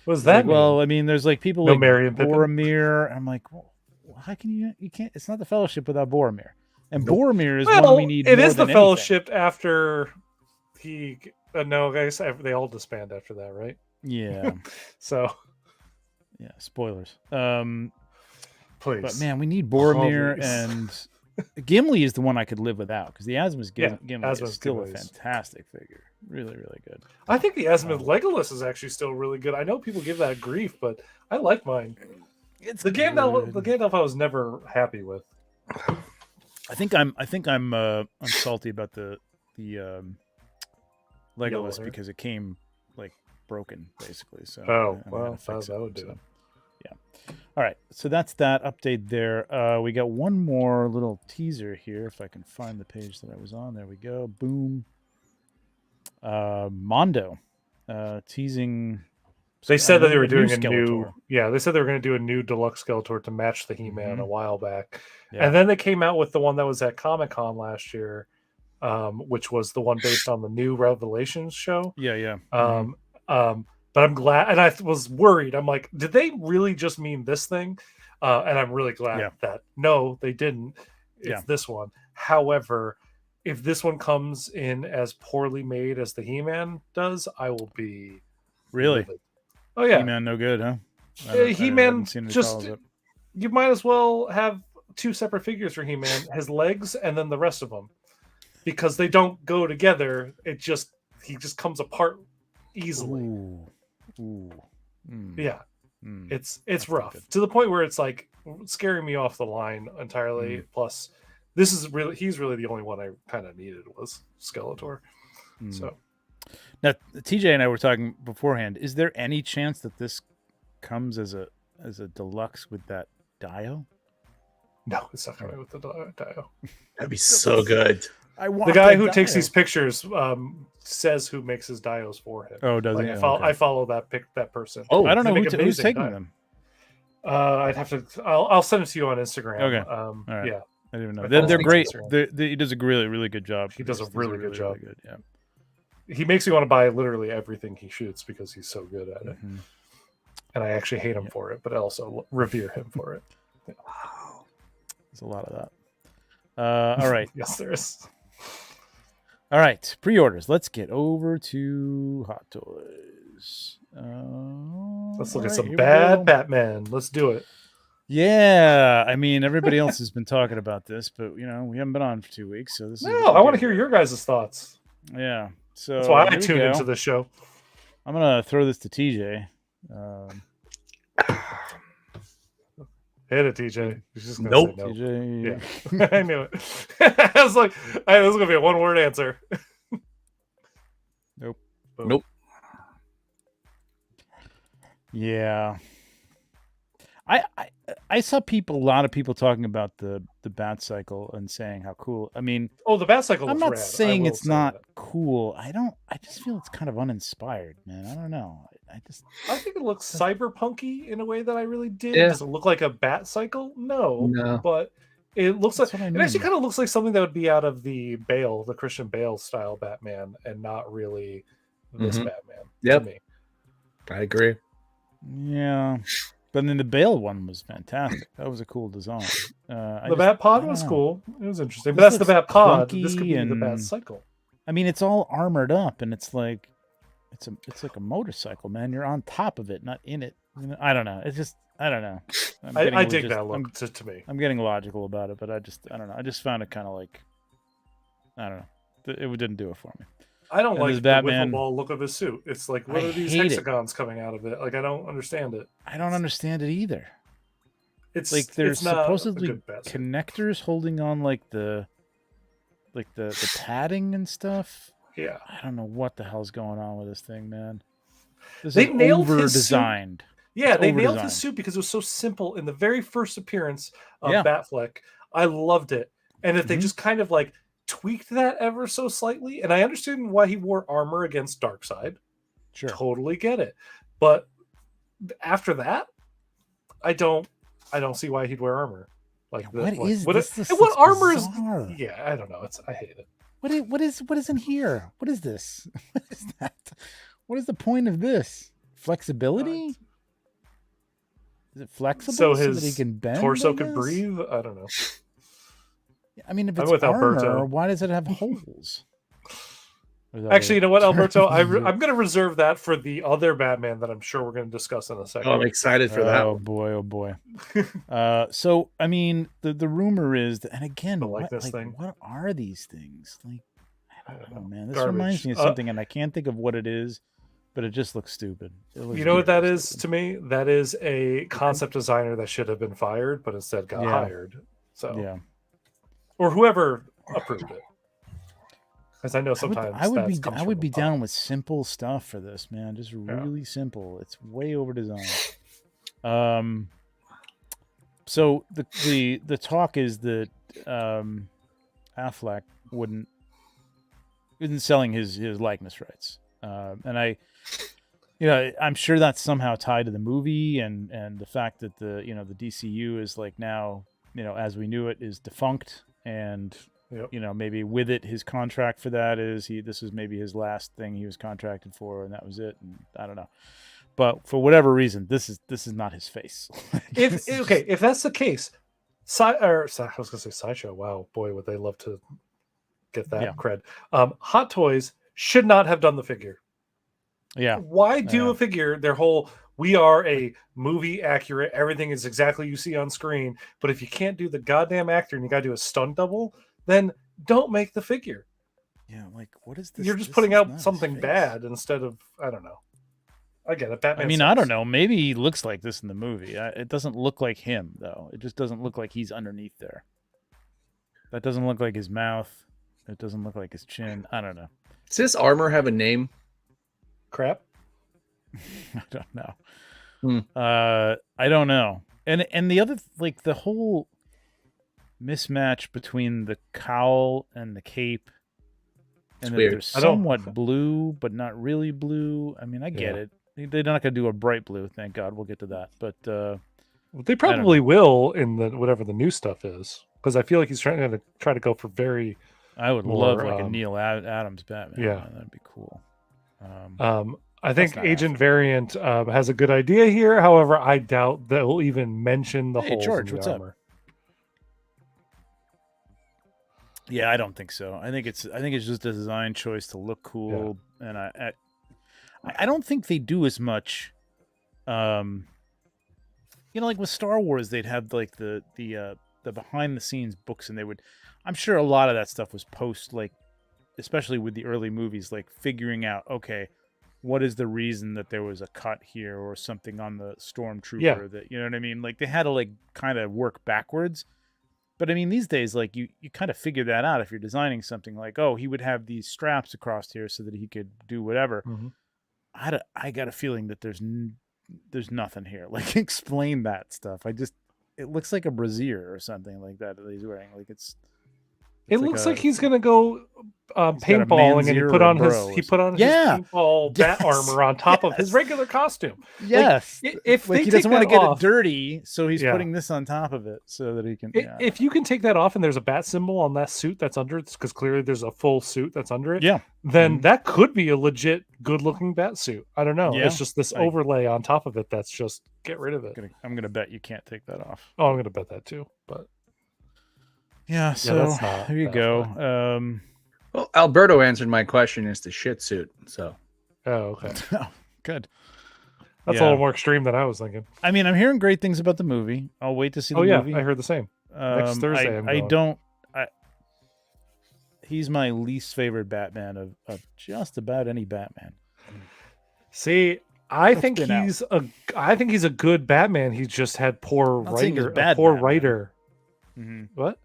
What does that mean? Well, I mean, there's like people like Boromir. I'm like, well, how can you can't? It's not the Fellowship without Boromir. And Boromir is one we need. It is the Fellowship anything. after he. No, guys, they all disband after that, right? Yeah. So. Yeah, spoilers. Please. But man, we need Boromir and Gimli is the one I could live without because the Asmus Gimli is still a fantastic figure. Really, really good. I think the Asmus Legolas is actually still really good. I know people give that grief, but I like mine. It's the Gandalf I was never happy with. I think I'm salty about the Legolas because it came like broken basically. So that would do it. Yeah. All right. So that's that update there. We got one more little teaser here. If I can find the page that I was on. There we go. Boom. Mondo teasing. They said that they were doing a new. Yeah, they said they were going to do a new deluxe Skeletor to match the He-Man a while back. Yeah. And then they came out with the one that was at Comic-Con last year, which was the one based on the new Revelations show. Yeah. But I'm glad, and I was worried. I'm like, did they really just mean this thing? And I'm really glad that no, they didn't. It's this one. However, if this one comes in as poorly made as the He-Man does, I will be really. Livid. Oh yeah, He-Man no good, huh? He-Man just you might as well have two separate figures for He-Man, his legs and then the rest of them, because they don't go together. He just comes apart easily. Ooh. Yeah. It's rough to the point where it's like scaring me off the line entirely. Plus, he's really the only one I kind of needed was Skeletor. So now TJ and I were talking beforehand. Is there any chance that this comes as a deluxe with that Dio? No, it's not coming with the Dio. That'd be so good. The guy who takes these pictures says who makes his dios for him. Oh, does he? I follow that person. Oh, I don't know who's taking them. I'd have to. I'll send it to you on Instagram. Okay. All right. Yeah, I didn't know. They're great. He does a really, really good job. He does a really good job. Really good. Yeah. He makes me want to buy literally everything he shoots because he's so good at it. And I actually hate him for it, but I also revere him for it. Yeah. Wow. There's a lot of that. All right. Yes, there is. All right, pre-orders. Let's get over to Hot Toys. Let's look at some bad Batman. Let's do it. Yeah, I mean, everybody else has been talking about this, but we haven't been on for 2 weeks, so this is. No, I want to hear your guys' thoughts. Yeah, so that's why I tuned into the show. I'm gonna throw this to TJ. Hit it, TJ. Nope. Say no. TJ. Yeah. I knew it. I was like, this is going to be a one-word answer. Nope. Boom. Nope. Yeah. I saw a lot of people talking about the Batcycle and saying how cool. I mean, the Batcycle. I'm not rad. saying it's not cool. I just feel it's kind of uninspired, man. I don't know. I think it looks cyberpunky in a way that I really did. Yeah. Does it look like a Batcycle? No. But it looks like it actually kind of looks like something that would be out of the Christian Bale style Batman, and not really this Batman. Yep. To me. I agree. Yeah. But then the Bale one was fantastic. That was a cool design. The Bat Pod was cool. It was interesting. But that's the Bat Pod. This could be the Batcycle. I mean, it's all armored up, and it's like it's like a motorcycle, man. You're on top of it, not in it. I don't know. It's just I don't know. I dig that look to me. I'm getting logical about it, but I don't know. I just found it kind of like I don't know. It didn't do it for me. I don't like the wiffle ball look of his suit. It's like, what are these hexagons coming out of it? Like, I don't understand it. I don't understand it either. It's like there's supposedly connectors holding on like the padding and stuff. Yeah. I don't know what the hell's going on with this thing, man. They nailed his designed. Yeah, they nailed his suit because it was so simple in the very first appearance of Batfleck. I loved it. And if they just kind of like tweaked that ever so slightly, and I understand why he wore armor against Darkseid. Sure. Totally get it. But after that, I don't see why he'd wear armor. Like, what armor is? Yeah, I don't know. I hate it. What is in here? What is this? What is that? What is the point of this? Flexibility? Is it flexible so his that he can bend? Torso could breathe? I don't know. I mean, if it's armor, why does it have holes? Actually, you know what, Alberto? I'm going to reserve that for the other Batman that I'm sure we're going to discuss in a second. Oh, I'm excited for that. Oh boy. So I mean, the rumor is that, and again, what are these things? Like, I don't know, man. This reminds me of something, and I can't think of what it is, but it just looks stupid. You know what that is to me? That is a concept designer that should have been fired, but instead got hired. So yeah, or whoever approved it. Because I know sometimes I would be down with simple stuff for this, man. Just really simple. It's way over designed. So the talk is that Affleck isn't selling his likeness rights, and I'm sure that's somehow tied to the movie and the fact that the DCU is like now, as we knew it, is defunct, and maybe with it, his contract for that this is maybe his last thing he was contracted for, and that was it. And I don't know, but for whatever reason, this is not his face. If that's the case, I was gonna say Sideshow. Wow, boy, would they love to get that cred. Hot Toys should not have done the figure. Yeah. Why do a figure? Their whole, we are a movie accurate. Everything is exactly you see on screen. But if you can't do the goddamn actor and you got to do a stunt double, then don't make the figure. Yeah, like, what is this? You're just putting out something bad instead of, I don't know. I get it. Batman. I mean, I don't know. Maybe he looks like this in the movie. It doesn't look like him, though. It just doesn't look like he's underneath there. That doesn't look like his mouth. It doesn't look like his chin. I don't know. Does this armor have a name? Crap. I don't know. I don't know. And the other, like, the whole mismatch between the cowl and the cape, and that they're somewhat blue but not really blue. I mean, I get it. They're not going to do a bright blue, thank God. We'll get to that. But they probably will in the whatever the new stuff is, because I feel like he's trying to go for very. I would love like a Neil Adams Batman. Yeah, that'd be cool. I think Agent Variant has a good idea here. However, I doubt they'll even mention the holes George, in the armor. Up? Yeah, I don't think so. I think it's just a design choice to look cool, and I don't think they do as much. Like with Star Wars, they'd have like the behind the scenes books, and I'm sure a lot of that stuff was post, like, especially with the early movies, like figuring out, okay, what is the reason that there was a cut here or something on the stormtrooper that, you know what I mean? Like, they had to like kind of work backwards. But I mean, these days, like, you kind of figure that out if you're designing something, like, oh, he would have these straps across here so that he could do whatever. Mm-hmm. I got a feeling that there's nothing here. Like, explain that stuff. It looks like a brassiere or something like that he's wearing. Like, it looks like he's gonna go paintballing, and he put on his paintball bat armor on top of his regular costume. Yes, like, if he doesn't want to get it dirty, so he's putting this on top of it so that he can. If you can take that off and there's a bat symbol on that suit that's under it, because clearly there's a full suit that's under it. Yeah, then that could be a legit good-looking bat suit. I don't know. Yeah. It's just this overlay on top of it that's just get rid of it. I'm gonna bet you can't take that off. Oh, I'm gonna bet that too, but. Yeah, so there you go. Well, Alberto answered my question as the shit suit. So, okay, good. That's a little more extreme than I was thinking. I mean, I'm hearing great things about the movie. I'll wait to see the movie. I heard the same. Next Thursday, he's my least favorite Batman of just about any Batman. See, I think he's a good Batman. He just had poor writer. Mm-hmm. What?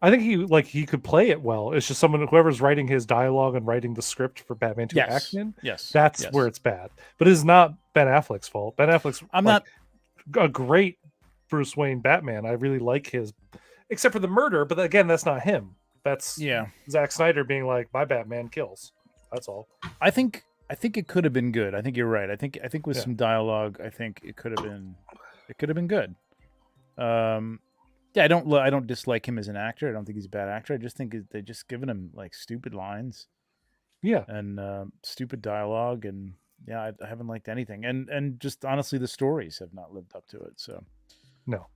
I think he could play it well. It's just whoever's writing his dialogue and writing the script for Batman to act in. Yes, that's where it's bad. But it's not Ben Affleck's fault. Ben Affleck's not a great Bruce Wayne Batman. I really like his, except for the murder. But again, that's not him. That's Zack Snyder being like, my Batman kills. That's all. I think I think it could have been good. I think you're right. I think with some dialogue, I think it could have been good. Yeah, I don't dislike him as an actor. I don't think he's a bad actor. I just think they just given him like stupid lines. Yeah. And stupid dialogue, and I haven't liked anything. And just honestly, the stories have not lived up to it. So no.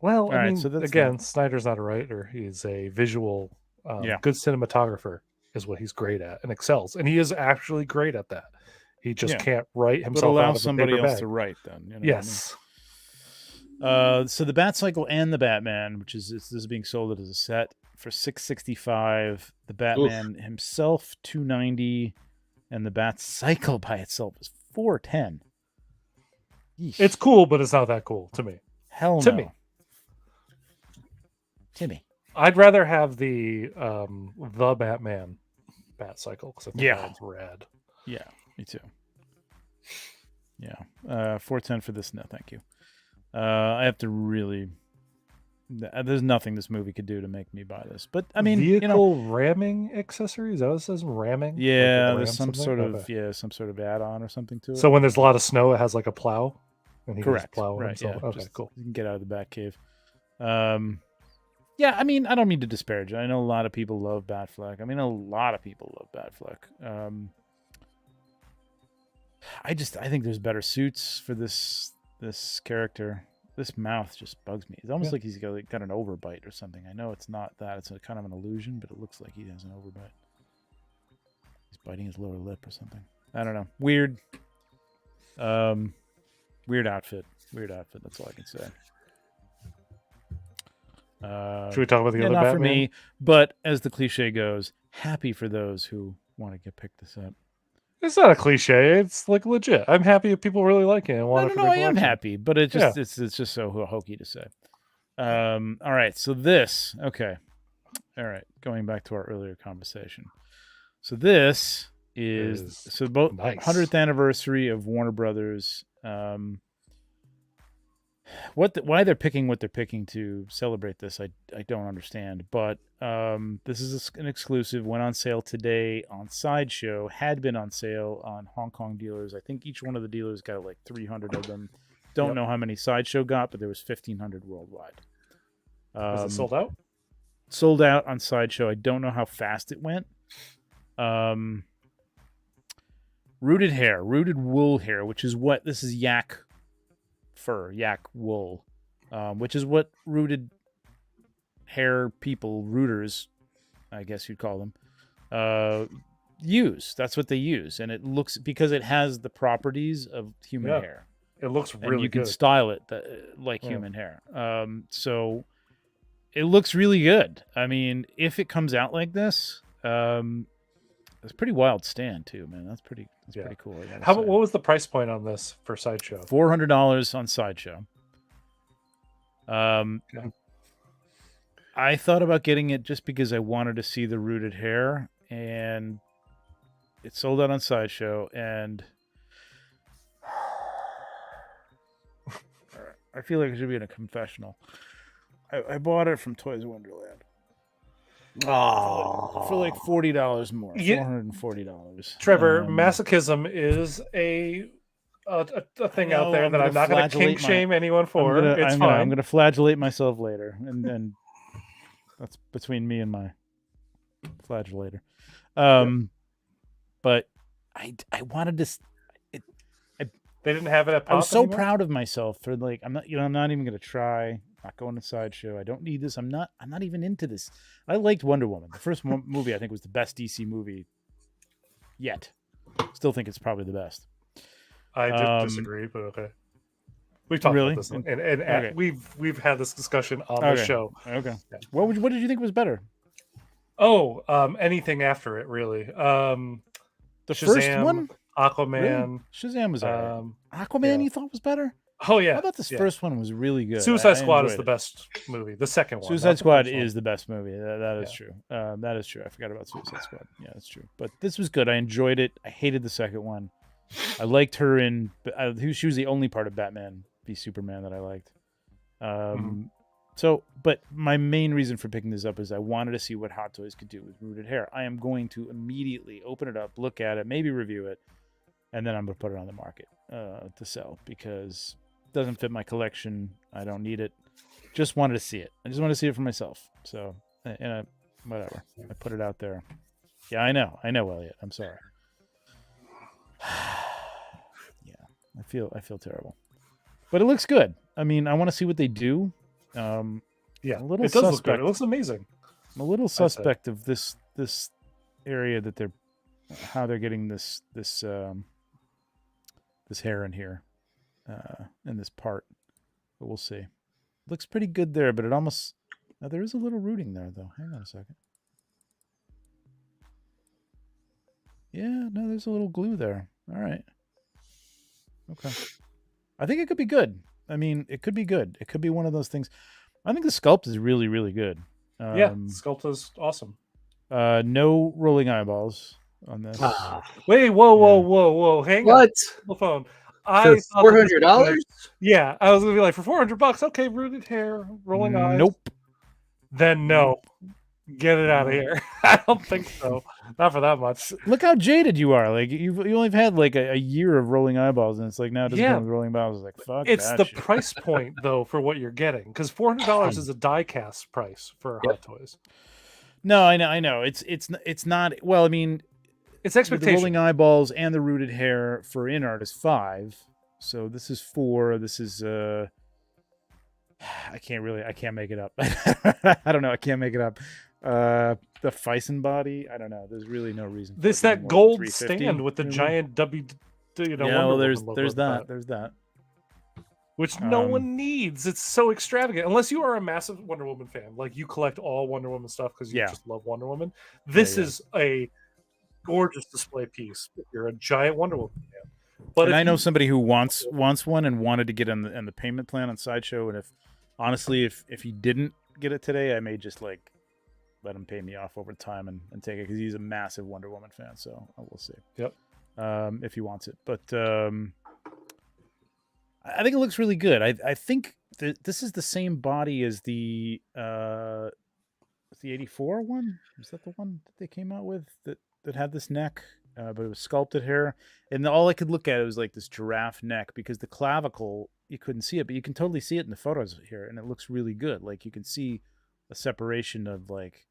Well, I mean, so again, Snyder's not a writer. He's a visual, good cinematographer is what he's great at and excels. And he is actually great at that. He just can't write himself but allow out of somebody a paper else bag. to write then. You know yes. What I mean? So the Batcycle and the Batman, which is this is being sold as a set for $665. The Batman himself $290, and the Batcycle by itself is $410. It's cool, but it's not that cool to me. Hell to no. me. Timmy. I'd rather have the Batman Batcycle because I think that's rad. Yeah, me too. Yeah, $410 for this. No, thank you. I have to really. There's nothing this movie could do to make me buy this. But I mean, vehicle ramming accessories. That what it says ramming. Yeah, there's some sort of add-on or something to it. So when there's a lot of snow, it has like a plow. And he Correct. Plow right. Himself. Yeah. Okay. Cool. You can get out of the Bat Cave. Yeah, I mean, I don't mean to disparage it. I know a lot of people love Batfleck. I think there's better suits for this character. This mouth just bugs me. It's almost like he's got an overbite or something. I know it's not that. It's kind of an illusion, but it looks like he has an overbite. He's biting his lower lip or something. I don't know. Weird. Weird outfit. That's all I can say. Should we talk about the other not Batman? For me, but as the cliche goes, happy for those who want to get picked this up. It's not a cliche. It's like legit. I'm happy if people really like it and want it. No, I am happy, but it's just so hokey to say. All right, so this. Okay, all right. Going back to our earlier conversation. So this is both nice. 100th anniversary of Warner Brothers. Why they're picking what they're picking to celebrate this, I don't understand. But this is an exclusive. Went on sale today on Sideshow. Had been on sale on Hong Kong dealers. I think each one of the dealers got like 300 of them. Don't know how many Sideshow got, but there was 1,500 worldwide. Is it sold out? Sold out on Sideshow. I don't know how fast it went. Rooted wool hair, which is what this is yak fur, yak wool, which is what rooted hair people, rooters, I guess you'd call them, use. That's what they use, and it looks because it has the properties of human hair. It looks really and you good. can style it like human hair. So it looks really good. I mean, if it comes out like this, it's a pretty wild stand too, man. That's pretty cool. What was the price point on this for Sideshow? $400 on Sideshow. I thought about getting it just because I wanted to see the rooted hair, and it sold out on Sideshow, and I feel like I should be in a confessional. I bought it from Toys Wonderland. For like $40 more. $440. Trevor, masochism is a thing out there that I'm not going to kink shame anyone for. It's fine. I'm going to flagellate myself later, and that's between me and my flagellator. But I wanted to. They didn't have it at Pop. I was so proud of myself for I'm not even going to try. Not going to Sideshow. I don't need this. I'm not even into this. I liked Wonder Woman. The first movie I think was the best DC movie yet. Still think it's probably the best. I disagree, but okay. We've talked about this, and okay. we've had this discussion on the show. Okay. Yeah. What did you think was better? Oh, anything after it, really. The Shazam, first one, Aquaman. Really? Shazam was Aquaman. You thought was better? Oh yeah, I thought this first one was really good. Suicide Squad is the best movie. The second one. Suicide Squad is the best movie. That is true. That is true. I forgot about Suicide Squad. Yeah, that's true. But this was good. I enjoyed it. I hated the second one. I liked her in. She was the only part of Batman v Superman that I liked. So, but my main reason for picking this up is I wanted to see what Hot Toys could do with rooted hair. I am going to immediately open it up, look at it, maybe review it, and then I'm going to put it on the market to sell because it doesn't fit my collection. I don't need it. Just wanted to see it. I just want to see it for myself. So, whatever. I put it out there. Yeah, I know, Elliot. I'm sorry. Yeah, I feel terrible, but it looks good. I mean, I want to see what they do. Yeah, it does look good. It looks amazing. I'm a little suspect of this area that how they're getting this hair in here, in this part. But we'll see. Looks pretty good there, but it almost there is a little rooting there though. Hang on a second. Yeah, no, there's a little glue there. All right. Okay. I think it could be good. I mean, it could be good. It could be one of those things. I think the sculpt is really, really good. Yeah, the sculpt is awesome. No rolling eyeballs on this. Wait, whoa. Hang on. The phone. For $400? Yeah, I was gonna be like, for $400, okay, rooted hair, rolling eyes. Nope. Then no. Get it out of here. I don't think so. Not for that much. Look how jaded you are. Like you only had like a year of rolling eyeballs, and it's like now it doesn't come with rolling eyeballs. It's like fuck. It's the price point though for what you're getting, because $400 is a die cast price for Hot Toys. No, I know. It's not. Well, I mean, it's expectation. The rolling eyeballs and the rooted hair for InArt is $5. So this is $4. This is I can't make it up. I don't know. I can't make it up. The Fison body. I don't know. There's really no reason. This that gold stand with the giant W. Yeah, well, there's that. There's that. Which no one needs. It's so extravagant. Unless you are a massive Wonder Woman fan, like you collect all Wonder Woman stuff because you just love Wonder Woman. This is a gorgeous display piece if you're a giant Wonder Woman fan. But I know somebody who wants one and wanted to get on the payment plan on Sideshow, and if he didn't get it today, I may just like let him pay me off over time and take it because he's a massive Wonder Woman fan. So we'll see. Yep. If he wants it, but I think it looks really good. I think this is the same body as the 84 one. Is that the one that they came out with that had this neck? But it was sculpted hair, and all I could look at it was like this giraffe neck because the clavicle you couldn't see it, but you can totally see it in the photos here, and it looks really good. Like you can see a separation of like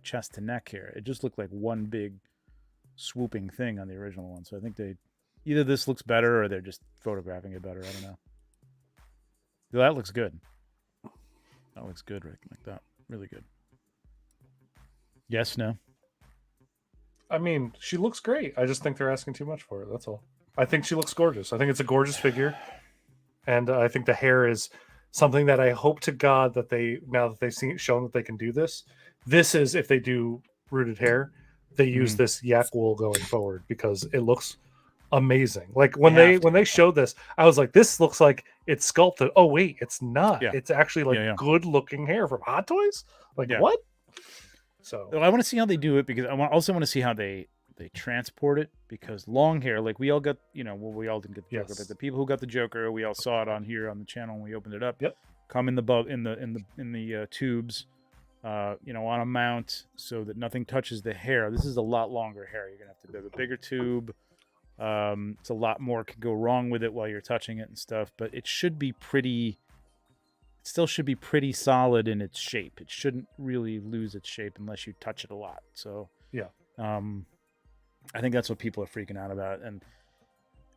chest to neck here. It just looked like one big swooping thing on the original one. So I think either this looks better or they're just photographing it better. I don't know. That looks good. That looks good, Rick. Like that, really good. Yes, no. I mean, she looks great. I just think they're asking too much for her. That's all. I think she looks gorgeous. I think it's a gorgeous figure. And I think the hair is something that I hope to God that now that they've shown that they can do this is, if they do rooted hair, they use this yak wool going forward because it looks amazing. Like when they showed this, I was like, this looks like it's sculpted. Oh, wait, it's not. Yeah. It's actually like good looking hair from Hot Toys. Like what? So I want to see how they do it because I also want to see how they transport it because long hair, like we all got, we all didn't get the Joker, but the people who got the Joker, we all saw it on here on the channel when we opened it up. Yep. Come in the tubes, on a mount so that nothing touches the hair. This is a lot longer hair. You're gonna have to have a bigger tube. It's a lot more could go wrong with it while you're touching it and stuff, but it should be pretty. It still should be pretty solid in its shape. It shouldn't really lose its shape unless you touch it a lot. So yeah, I think that's what people are freaking out about. And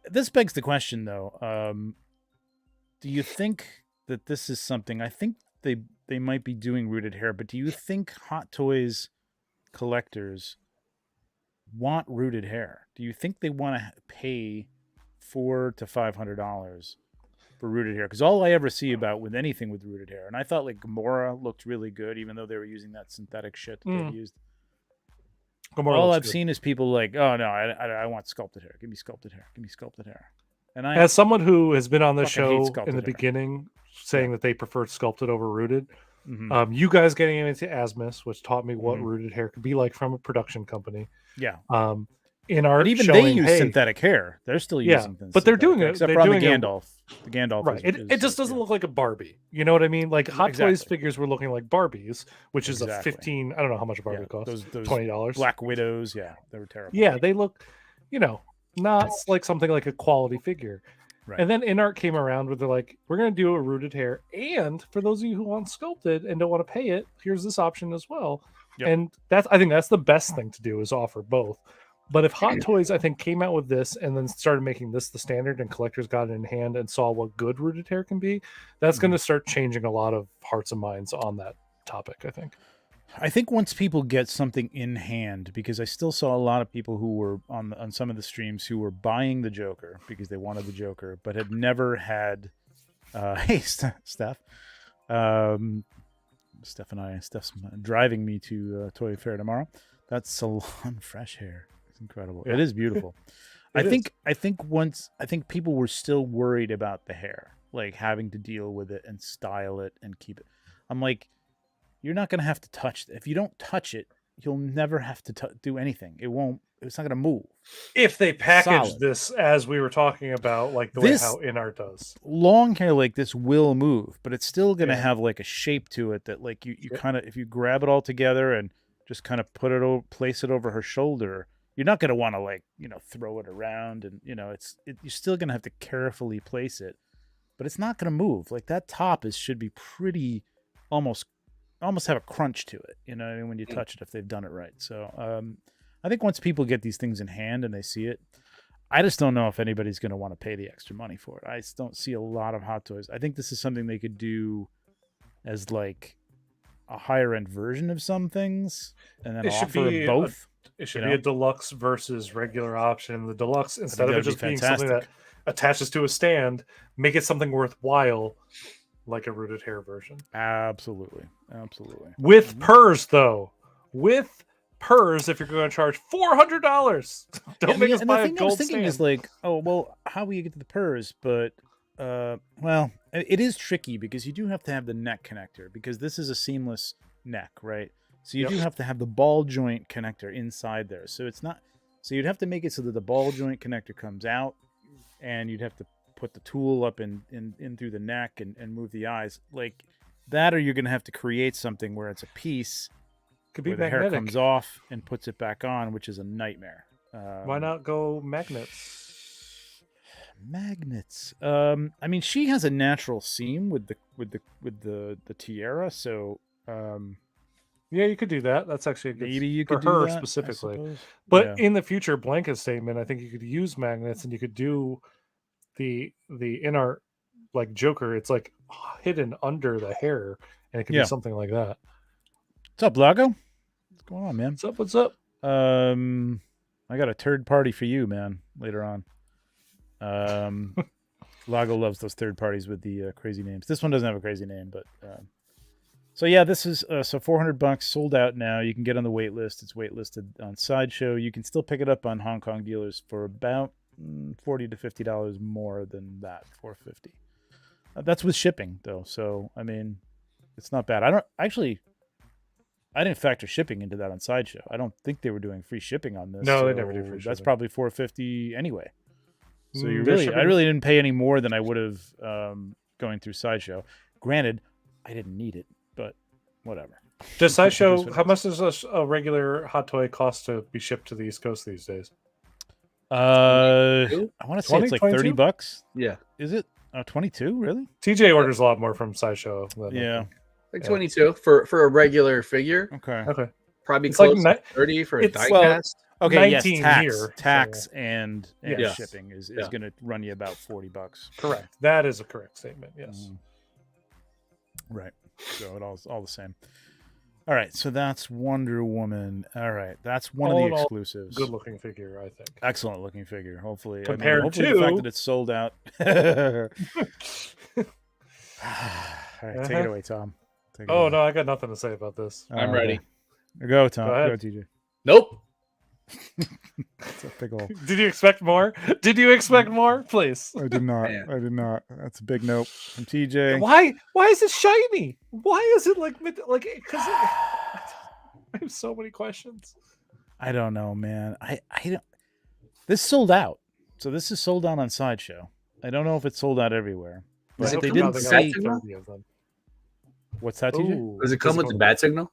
this begs the question, though: do you think that this is something? I think they might be doing rooted hair, but do you think Hot Toys collectors want rooted hair? Do you think they want to pay $400 to $500 for rooted hair? Because all I ever see about with anything with rooted hair, and I thought like Gamora looked really good, even though they were using that synthetic shit that they used. Gamora all I've seen is people like, oh no, I want sculpted hair. Give me sculpted hair. Give me sculpted hair. And as someone who has been on the show in the beginning, saying that they preferred sculpted over rooted, you guys getting into Asmus, which taught me what rooted hair could be like from a production company. Yeah. InArt. But even they use synthetic hair. They're still using but they're doing it. Except they're for on the doing Gandalf. The Gandalf, right? It just doesn't look like a Barbie. You know what I mean? Like Hot Toys figures were looking like Barbies, which is a 15. I don't know how much a Barbie costs. Those $20. Black Widows. Yeah, they were terrible. Yeah, they look, not like something like a quality figure. Right. And then InArt came around where they're like, we're going to do a rooted hair. And for those of you who want sculpted and don't want to pay it, here's this option as well. Yep. And I think that's the best thing to do is offer both. But if Hot Toys, I think, came out with this and then started making this the standard and collectors got it in hand and saw what good rooted hair can be, that's going to start changing a lot of hearts and minds on that topic, I think. I think once people get something in hand, because I still saw a lot of people who were on some of the streams who were buying the Joker because they wanted the Joker, but had never had. Hey, Steph. Steph's driving me to Toy Fair tomorrow. That's salon fresh hair. It's incredible. Yeah. It is beautiful. I think people were still worried about the hair, like having to deal with it and style it and keep it. I'm like, you're not going to have to touch it. If you don't touch it, you'll never have to do anything. It's not going to move. If they package this as we were talking about, like the way how InArt does. Long hair like this will move, but it's still going to have like a shape to it that like you kind of, if you grab it all together and just kind of place it over her shoulder, you're not going to want to like, throw it around and, you're still going to have to carefully place it, but it's not going to move. Like that top should be pretty almost have a crunch to it, when you touch it, if they've done it right. So I think once people get these things in hand and they see it, I just don't know if anybody's going to want to pay the extra money for it. I just don't see a lot of Hot Toys. I think this is something they could do as like a higher end version of some things and then offer both. It should be a deluxe versus regular option. The deluxe, instead of it just being something that attaches to a stand, make it something worthwhile. Like a rooted hair version. Absolutely. With purrs, though. With purrs, if you're going to charge $400. Don't make us buy a gold stand. The thing I was thinking is like, oh, well, how will you get to the purrs? But, well, it is tricky because you do have to have the neck connector because this is a seamless neck, right? So you do have to have the ball joint connector inside there. So it's not, so you'd have to make it so that the ball joint connector comes out and you'd have to put the tool up in through the neck and move the eyes like that, or you're going to have to create something where it's a piece could be where the hair comes off and puts it back on, which is a nightmare. Why not go magnets? I mean, she has a natural seam with the tiara, so yeah, you could do that. That's actually a good maybe you could for do her that, specifically. But in the future blanket statement, I think you could use magnets and you could do the InArt like Joker. It's like hidden under the hair, and it could be something like that. What's up, Lago? What's going on, man? What's up? I got a third party for you, man. Later on. Lago loves those third parties with the crazy names. This one doesn't have a crazy name, but so yeah, this is so $400 sold out now. You can get on the wait list. It's waitlisted on Sideshow. You can still pick it up on Hong Kong dealers for about $40 to $50 more than that. $450. That's with shipping though, so I mean, it's not bad. I didn't factor shipping into that on Sideshow. I don't think they were doing free shipping on this. No, so they never do free shipping. That's probably $450 anyway. So I really didn't pay any more than I would have going through Sideshow. Granted, I didn't need it, but whatever. Does Sideshow? How much does a regular hot toy cost to be shipped to the East Coast these days? I want to say it's like $30. Yeah, is it? 22, really? TJ orders a lot more from Sideshow. Like 22 for a regular figure. Okay. Probably it's close to 30 for a die cast. Okay, yes, tax and shipping is going to run you about $40. Correct. That is a correct statement. Yes. Right. So it's all the same. All right, so that's Wonder Woman. All right, that's one of the exclusives. Good looking figure, I think. Excellent looking figure. Hopefully, compared to the fact that it's sold out. All right, take it away, Tom. No, I got nothing to say about this. I'm ready. Go, Tom. Go, TJ. Nope. It's a big old... Did you expect more? Please. I did not. Man. I did not. That's a big nope from TJ. Why is it shiny? Why is it like because I have so many questions. I don't know, man. I don't. This sold out. So this is sold out on Sideshow. I don't know if it's sold out everywhere. But they didn't say 30 of them. What's that, TJ? Does it come with the bat signal?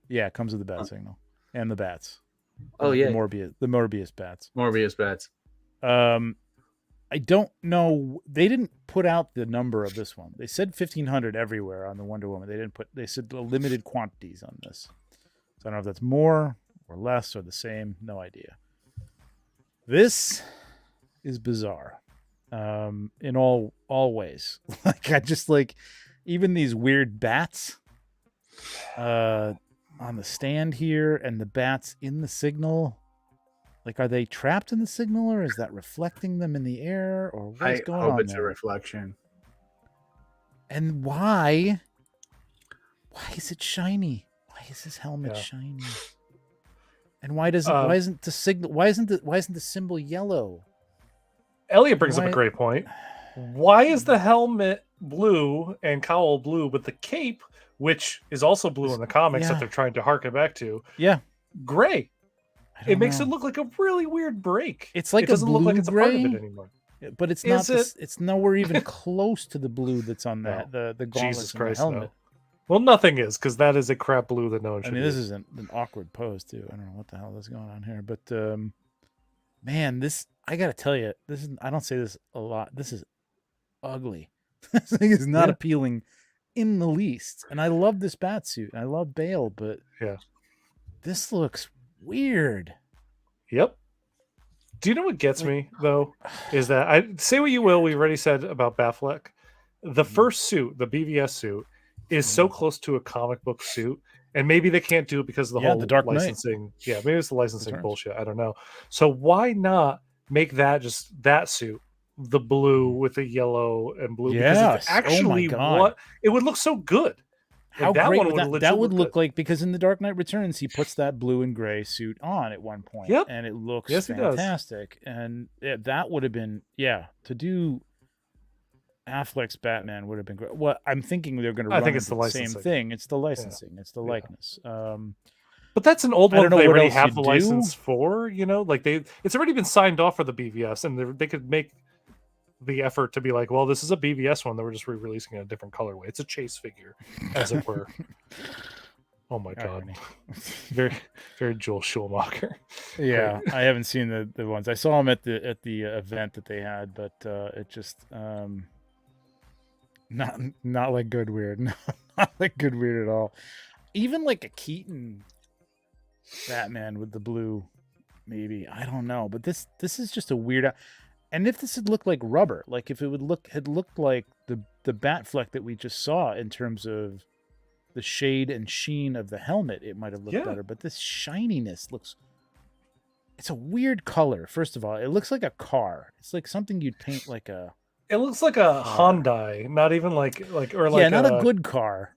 Yeah, it comes with the bat signal and the bats. Oh yeah, the Morbius bats. Morbius bats. I don't know. They didn't put out the number of this one. They said 1,500 everywhere on the Wonder Woman. They didn't put. They said limited quantities on this. So I don't know if that's more or less or the same. No idea. This is bizarre, in all ways. Like I just like even these weird bats, on the stand here, and the bats in the signal. Like, are they trapped in the signal, or is that reflecting them in the air, or what's going on? I hope it's a reflection. And why is it shiny? Why is his helmet shiny? And why isn't the symbol yellow? Elliot brings up a great point. Why is the helmet blue and cowl blue, but the cape, which is also blue in the comics that they're trying to harken back to, gray? It makes it look like a really weird break. It's like it doesn't look like it's gray, a part of it anymore. But it's not. It's nowhere even close to the blue that's on that the Jesus Christ, helmet. No. Well, nothing is, because that is a crap blue that no one should. This is an awkward pose too. I don't know what the hell is going on here, but man, this I gotta tell you, this is. I don't say this a lot. This is ugly. This thing is not appealing in the least. And I love this bat suit. I love Bale, but this looks weird. Yep. Do you know what gets me though? Is that I say what you will, we've already said about Batfleck. The first suit, the BVS suit, is so close to a comic book suit, and maybe they can't do it because of the whole the Dark licensing. Knight. Yeah, maybe it's the licensing bullshit. I don't know. So why not make that just that suit, the blue with the yellow and blue? Yes. Because it's actually what it would look so good. How that great would that would look like, because in The Dark Knight Returns he puts that blue and gray suit on at one point, and it looks fantastic. And that would have been to do Affleck's Batman would have been great. Well, I'm thinking they're going to. I think it's the same thing. It's the licensing. It's the likeness. But that's an old one they already have the license for. You know, like it's already been signed off for the BVS, and they could make the effort to be like, well, this is a BVS one that we're just re-releasing in a different colorway. It's a chase figure, as it were. Oh my god, very, very Joel Schumacher. Yeah, I haven't seen the ones. I saw him at the event that they had, but it just not like good weird. No, not like good weird at all. Even like a Keaton Batman with the blue, maybe, I don't know. But this is just a weird. And if this had looked like rubber, like if it had looked like the Batfleck that we just saw in terms of the shade and sheen of the helmet, it might have looked better. But this shininess it's a weird color. First of all, it looks like a car. It's like something you'd paint like a. It looks like a Hyundai, not even like not a good car.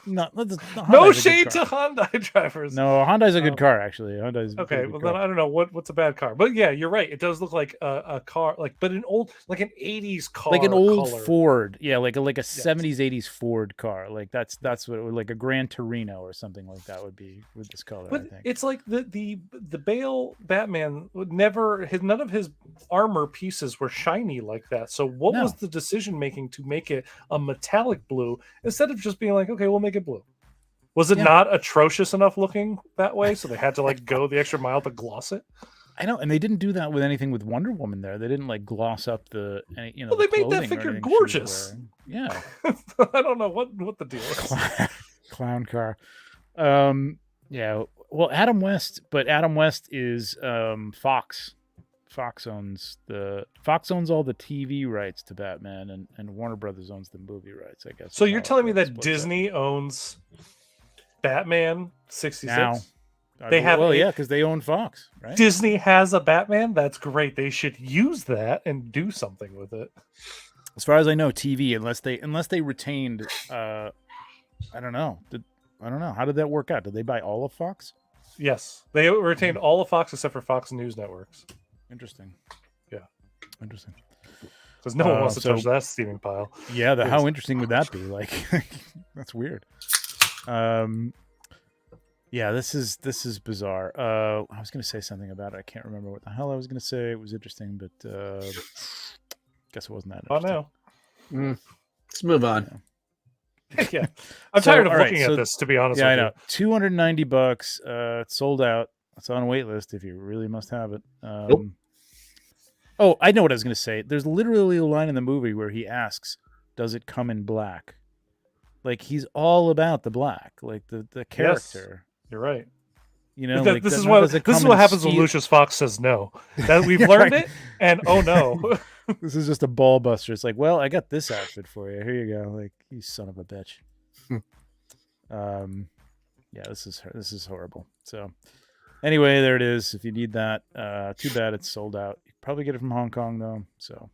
No shade to Hyundai drivers. No, Hyundai's a good car actually. Hyundai's okay. Well, then I don't know what's a bad car, but yeah, you're right. It does look like a car, but an old, like an '80s car, like an old color. Ford. Yeah, like a '70s '80s Ford car. Like that's what it would, like a Gran Torino or something like that would be with this color. But I think it's like the Bale Batman none of his armor pieces were shiny like that. So what was the decision making to make it a metallic blue instead of just being like, okay, we'll make it blue? Was it not atrocious enough looking that way, so they had to go the extra mile to gloss it? I know, and they didn't do that with anything with Wonder Woman. There, they didn't gloss up the Well, they made that figure gorgeous. Yeah, I don't know what the deal is. Clown car. Yeah. Well, Adam West is Fox. Fox owns all the TV rights to Batman, and Warner Brothers owns the movie rights, I guess. So you're telling me that Disney owns Batman 66? Now, they have because they own Fox, right? Disney has a Batman. That's great. They should use that and do something with it. As far as I know, TV, unless they retained, I don't know. How did that work out? Did they buy all of Fox? Yes, they retained all of Fox except for Fox News Networks. Interesting. Yeah. Interesting. Because no one wants to touch that steaming pile. Yeah, how interesting would that be? Like, that's weird. Yeah, this is bizarre. I was going to say something about it. I can't remember what the hell I was going to say. It was interesting, but guess it wasn't that interesting. Oh no. Let's move on. Yeah. I'm tired of looking at this, to be honest with you. Yeah, I know. $290. It's sold out. It's on a wait list if you really must have it. Nope. Oh, I know what I was going to say. There's literally a line in the movie where he asks, "Does it come in black?" Like, he's all about the black, like the character. Yes, you're right. You know, this is what happens when Lucius Fox says no. That we've learned it, and oh no, this is just a ball buster. It's like, well, I got this outfit for you. Here you go. Like, you son of a bitch. Yeah, this is horrible. So, anyway, there it is. If you need that, too bad it's sold out. You can probably get it from Hong Kong though. So,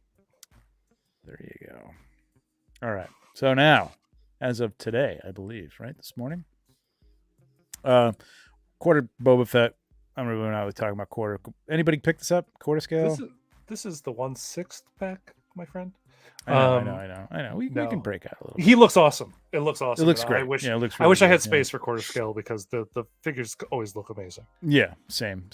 there you go. All right. So now, as of today, I believe, right, this morning. Quarter Boba Fett. I'm really not talking about quarter. Anybody pick this up? Quarter scale. This is the 1/6 pack, my friend. I know. We can break out a little bit. He looks awesome. It looks awesome. It looks great. I wish I had space for quarter scale because the figures always look amazing. Yeah, same.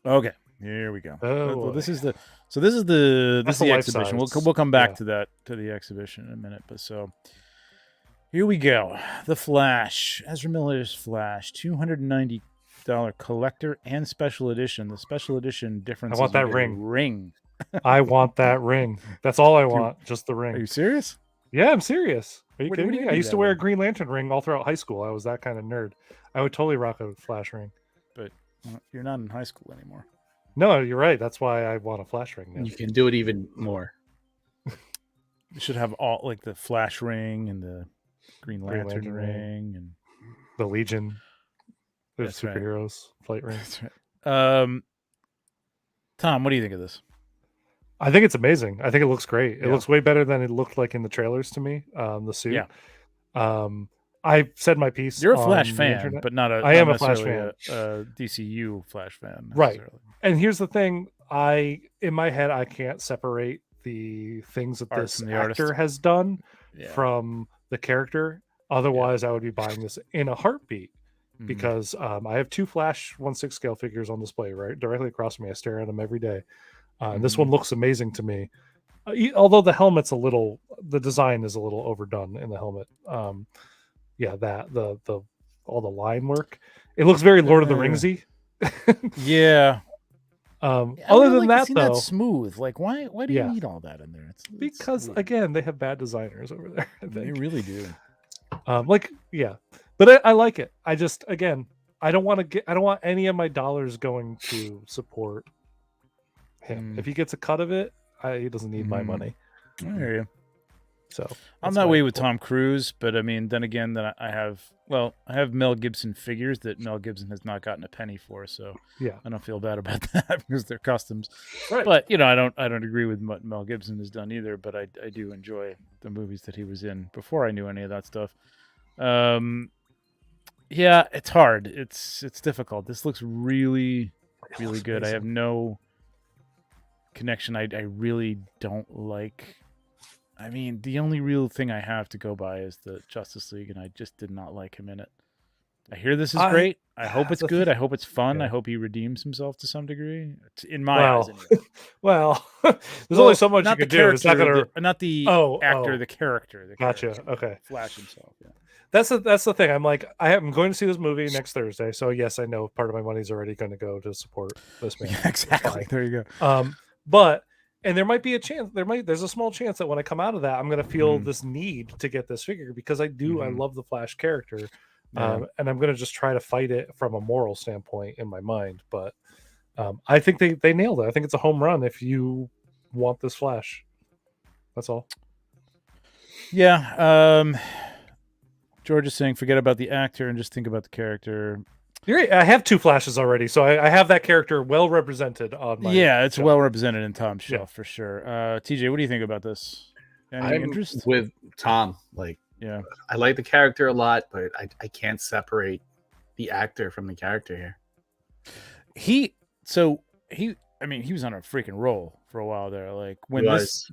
Okay, here we go. Oh, this is the exhibition. We'll come back to the exhibition in a minute. But so here we go. The Flash, Ezra Miller's Flash, $290 collector and special edition. The special edition difference. I want that ring. Ring. I want that ring. That's all I want. Just the ring. Are you serious? Yeah, I'm serious. Are you kidding me? I used to wear a ring? Green Lantern ring all throughout high school. I was that kind of nerd. I would totally rock a Flash ring. But you're not in high school anymore. No, you're right. That's why I want a Flash ring now. You can do it even more. You should have all like the Flash ring and the Green Lantern ring and the Legion. The That's superheroes flight ring. That's right. Tom, what do you think of this? I think it's amazing. I think it looks great. It looks way better than it looked like in the trailers to me. The suit. Yeah. I said my piece. You're a Flash fan, but not a. I am a Flash fan. A DCU Flash fan, right? And here's the thing: in my head, I can't separate the things that this actor has done from the character. Otherwise, I would be buying this in a heartbeat. Because I have two Flash 1/6 scale figures on display right directly across from me. I stare at them every day. This one looks amazing to me. Although the helmet's the design is a little overdone in the helmet. All the line work. It looks very Lord of the Ringsy. Yeah. Other than that, though, that smooth. Like, why do you need all that in there? It's because again, they have bad designers over there. They really do. But I like it. I just, again, I don't want any of my dollars going to support him. If he gets a cut of it, he doesn't need my money. I hear you. So I'm that way with Tom Cruise, but I mean, then again, I have Mel Gibson figures that Mel Gibson has not gotten a penny for, so yeah, I don't feel bad about that because they're customs. Right. But I don't agree with what Mel Gibson has done either. But I do enjoy the movies that he was in before I knew any of that stuff. Yeah, it's hard. It's difficult. This looks really, really good. Amazing. I have no connection. I really don't like. I mean, the only real thing I have to go by is the Justice League, and I just did not like him in it. I hear this is great. I hope it's good. I hope it's fun. Yeah. I hope he redeems himself to some degree. In my eyes, anyway. There's only so much you can do. It's not the actor, the character. Gotcha. Okay. Flash himself. Yeah. That's the thing. I'm like, I'm going to see this movie next Thursday, so yes, I know part of my money's already going to go to support this man. Yeah, exactly. There you go. And there might be a chance. There's a small chance that when I come out of that, I'm going to feel this need to get this figure because I do. I love the Flash character, and I'm going to just try to fight it from a moral standpoint in my mind. But I think they nailed it. I think it's a home run if you want this Flash. That's all. Yeah. George is saying, forget about the actor and just think about the character. You're right. I have two Flashes already, so I have that character well represented on my it's well represented in Tom's shelf for sure. TJ, what do you think about this? Any interest? With Tom. Like, I like the character a lot, but I can't separate the actor from the character here. He was on a freaking roll for a while there. Like when this,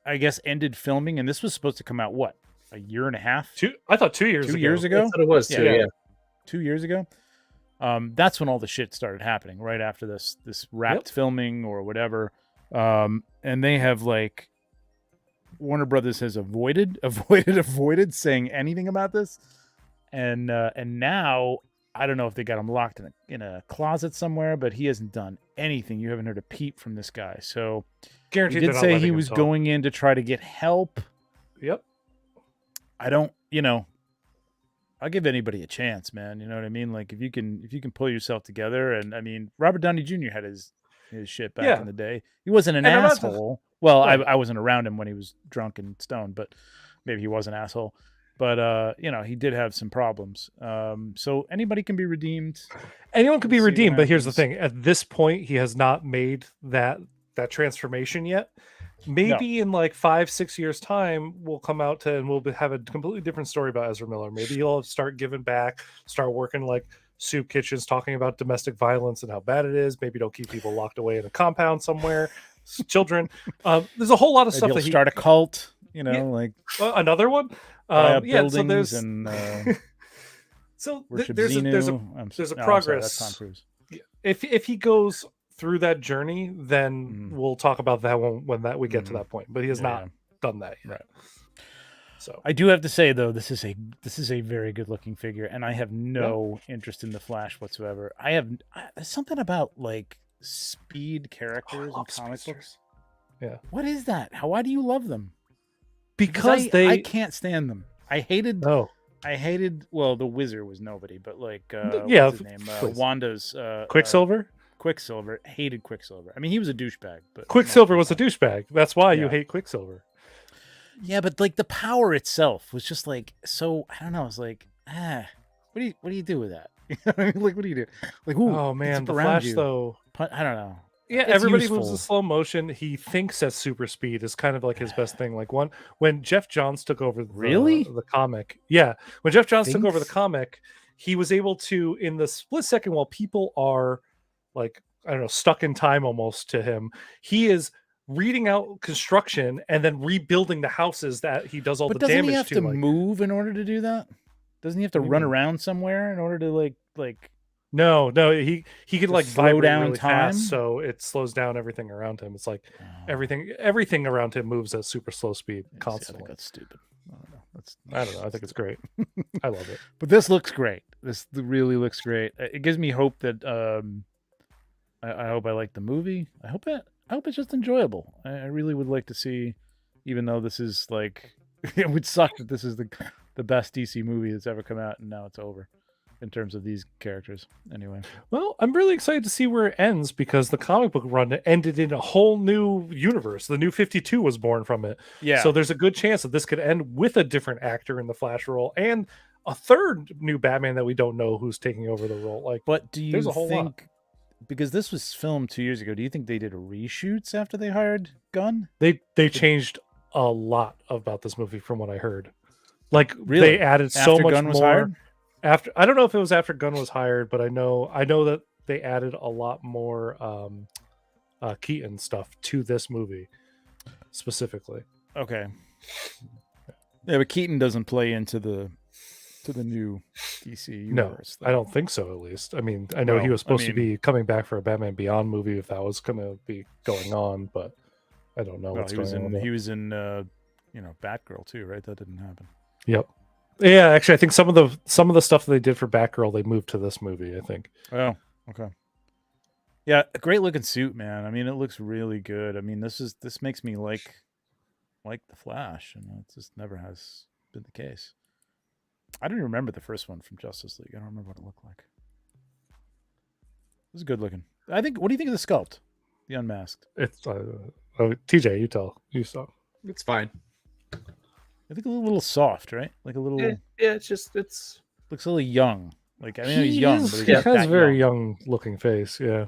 I guess, ended filming, and this was supposed to come out a year and a half. I thought 2 years ago. 2 years ago. I thought it was too. Yeah. 2 years ago. That's when all the shit started happening. Right after this wrapped filming or whatever. And they have like Warner Brothers has avoided saying anything about this, and now I don't know if they got him locked in a closet somewhere, but he hasn't done anything. You haven't heard a peep from this guy. So guaranteed he did say he was going in to try to get help. Yep. I don't, I'll give anybody a chance, man. You know what I mean? Like if you can pull yourself together, and I mean Robert Downey Jr. had his shit back in the day. He wasn't an asshole. Well, right. I wasn't around him when he was drunk and stoned, but maybe he was an asshole. But he did have some problems. So anybody can be redeemed. Anyone can be redeemed, but here's the thing: at this point, he has not made that transformation yet. Maybe in like 5-6 years' time, we'll come out and we'll have a completely different story about Ezra Miller. Maybe he'll start giving back, start working like soup kitchens, talking about domestic violence and how bad it is. Maybe don't keep people locked away in a compound somewhere. Children. There's a whole lot of stuff that start a cult. Like another one. Buildings so there's and so there's a progress. Sorry, that's Tom Cruise. If he goes through that journey, then we'll talk about that when we get to that point. But he has not done that yet. Right. So I do have to say though, this is a very good looking figure, and I have no interest in the Flash whatsoever. There's something about like speed characters in comic books. Yeah. What is that? Why do you love them? Because I can't stand them. I hated. Oh. I hated. Well, the Wizard was nobody, but like what's his name? Wanda's Quicksilver. Quicksilver. Hated Quicksilver. I mean, he was a douchebag, but Quicksilver was a douchebag. That's why you hate Quicksilver. Yeah, but like the power itself was just like so. I don't know. I was like, what do you do with that? Like, what do you do? Like, ooh, oh man, the Flash though. I don't know. Yeah, everybody moves in slow motion. He thinks at super speed is kind of like his best thing. Like when Jeff Johns took over the comic. Yeah, when Jeff Johns took over the comic, he was able to, in the split second while people are like, I don't know, stuck in time almost to him, he is reading out construction and then rebuilding the houses that he does all the damage to. Doesn't he have to move in order to do that? Doesn't he have to run around somewhere in order to like? No, he could like slow down really time, fast, so it slows down everything around him. It's like everything around him moves at super slow speed constantly. That's stupid. I don't know. I think it's great. I love it. But this looks great. This really looks great. It gives me hope that I hope I like the movie. I hope it's just enjoyable. I really would like to see, even though this is like it would suck that this is the best DC movie that's ever come out, and now it's over. In terms of these characters, anyway. Well, I'm really excited to see where it ends because the comic book run ended in a whole new universe. The New 52 was born from it. Yeah. So there's a good chance that this could end with a different actor in the Flash role and a third new Batman that we don't know who's taking over the role. Like, but do you think, because this was filmed 2 years ago, do you think they did reshoots after they hired Gunn? They changed a lot about this movie from what I heard. Like, really? They added after so much Gunn was more. Hired? After, I don't know if it was after Gunn was hired, but I know that they added a lot more Keaton stuff to this movie specifically. Okay. Yeah, but Keaton doesn't play into the new DC universe. No, I don't think so. At least, I mean, I know he was supposed to be coming back for a Batman Beyond movie if that was going to be going on, but I don't know what's going on. He was in Batgirl too, right? That didn't happen. Yep. Yeah, actually, I think some of the stuff that they did for Batgirl, they moved to this movie, I think. Oh, okay. Yeah, a great looking suit, man. I mean, it looks really good. I mean, this makes me like the Flash, and it just never has been the case. I don't even remember the first one from Justice League. I don't remember what it looked like. It was good looking. I think. What do you think of the sculpt? The unmasked. It's TJ, you saw. It's fine. I think a little soft, right? Like a little. Yeah, it's looks a little young. Like I mean, he's young, but he has a very young looking face. Yeah.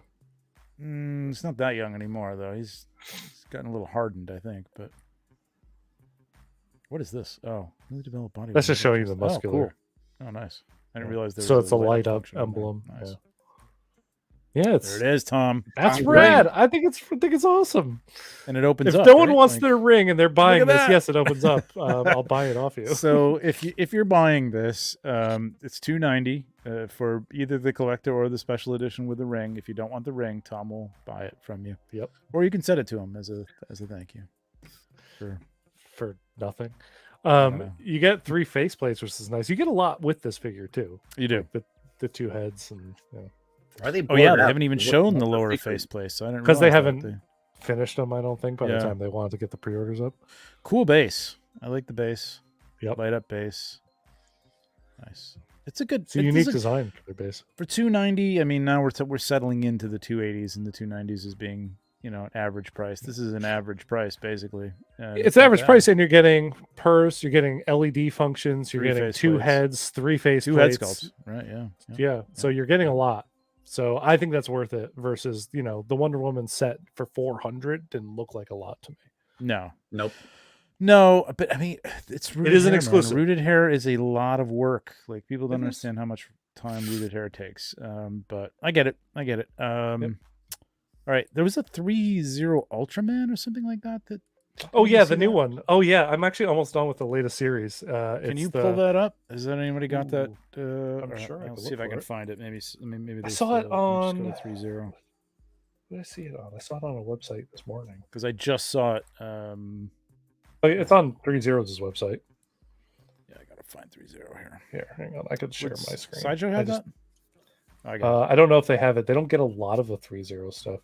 It's not that young anymore, though. He's gotten a little hardened, I think. But what is this? Oh, really developed body. That's just showing you the muscular. Oh, cool. Oh, nice. I didn't realize there was. So it's a light up emblem. Nice. Yeah, there it is, Tom. That's rad. I think it's awesome. And it opens if up. If no one wants their ring and they're buying this, yes, it opens up. I'll buy it off you. So if you're buying this, it's $290 for either the collector or the special edition with the ring. If you don't want the ring, Tom will buy it from you. Yep. Or you can send it to him as a thank you. For nothing. You get 3 faceplates, which is nice. You get a lot with this figure too. You do. The 2 heads and Are they? They haven't even shown the lower faceplate, so I didn't, because they haven't finished them. I don't think by the time they wanted to get the pre-orders up. Cool base. I like the base. Yep. Light up base. Nice. It's a good, unique design for their base. For $290. I mean, now we're settling into the 280s, and the 290s as being, an average price. This is an average price, basically. It's average price, and you're getting purse, you're getting LED functions, you're getting 2 heads, 3 face 2 plates. head sculpts, right? Yeah. So you're getting a lot. So I think that's worth it versus, the Wonder Woman set for $400 didn't look like a lot to me. No. Nope. No, but I mean, it is an exclusive. Rooted hair is a lot of work. Like, people don't understand how much time rooted hair takes. But I get it. Yep. All right, there was a 3-0 Ultraman or something like that. Oh yeah, the new one. Oh yeah, I'm actually almost done with the latest series. Can you pull that up? Has anybody got that? I'm sure. I'll see if I can find it. Maybe I saw it on 3-0. What did I see it on? I saw it on a website this morning because I just saw it. It's on 3-0's website. Yeah, I gotta find 3-0 here. Here, hang on. I could share my screen. Sideshow have that? I don't know if they have it. They don't get a lot of the 3-0 stuff.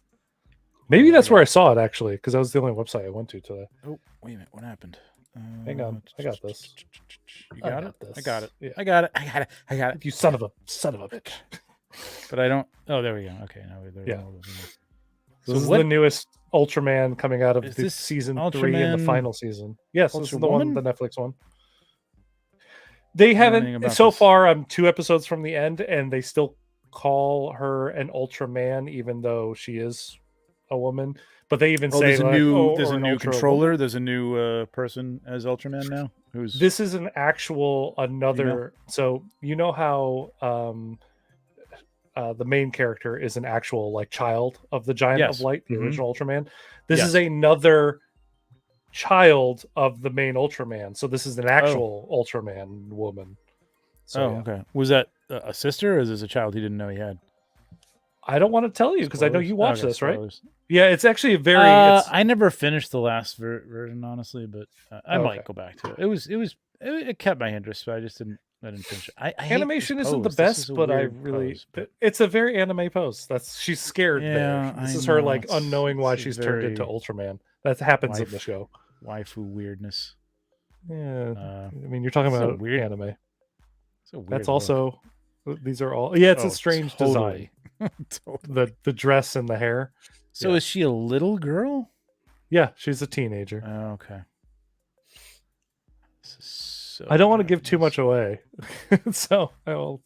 Maybe that's where I saw it, actually, because that was the only website I went to today. Oh, wait a minute. What happened? Hang on. I got this. You got it? This. I got it. Yeah. I got it. You son of a bitch. But I don't. Oh, there we go. Okay. Now yeah. So this is the newest Ultraman coming out of the season 3 and the final season. Yes, this is the one, the Netflix one. They haven't so far. I'm 2 episodes from the end, and they still call her an Ultraman, even though she is a woman. But they even say there's a new controller. There's a new person as Ultraman now. This is an actual another. So you know how the main character is an actual child of the Giant of Light, the original Ultraman. This is another child of the main Ultraman. So this is an actual Ultraman woman. So, okay. Was that a sister, or is this a child he didn't know he had? I don't want to tell you because I know you watched this, right? Yeah, it's actually a very. I never finished the last version, honestly, but I might go back to it. It kept my interest, but I didn't finish it. Animation isn't the best, but I really. It's a very anime pose. She's scared. Yeah, this is her unknowing why she's turned into Ultraman. That happens in the show. Waifu weirdness. Yeah, I mean, you're talking about weird anime. That's also. These are all. Yeah, it's a strange design. Totally. The dress and the hair. So is she a little girl? Yeah, she's a teenager. Oh, okay. I don't want to give too much away. So I will.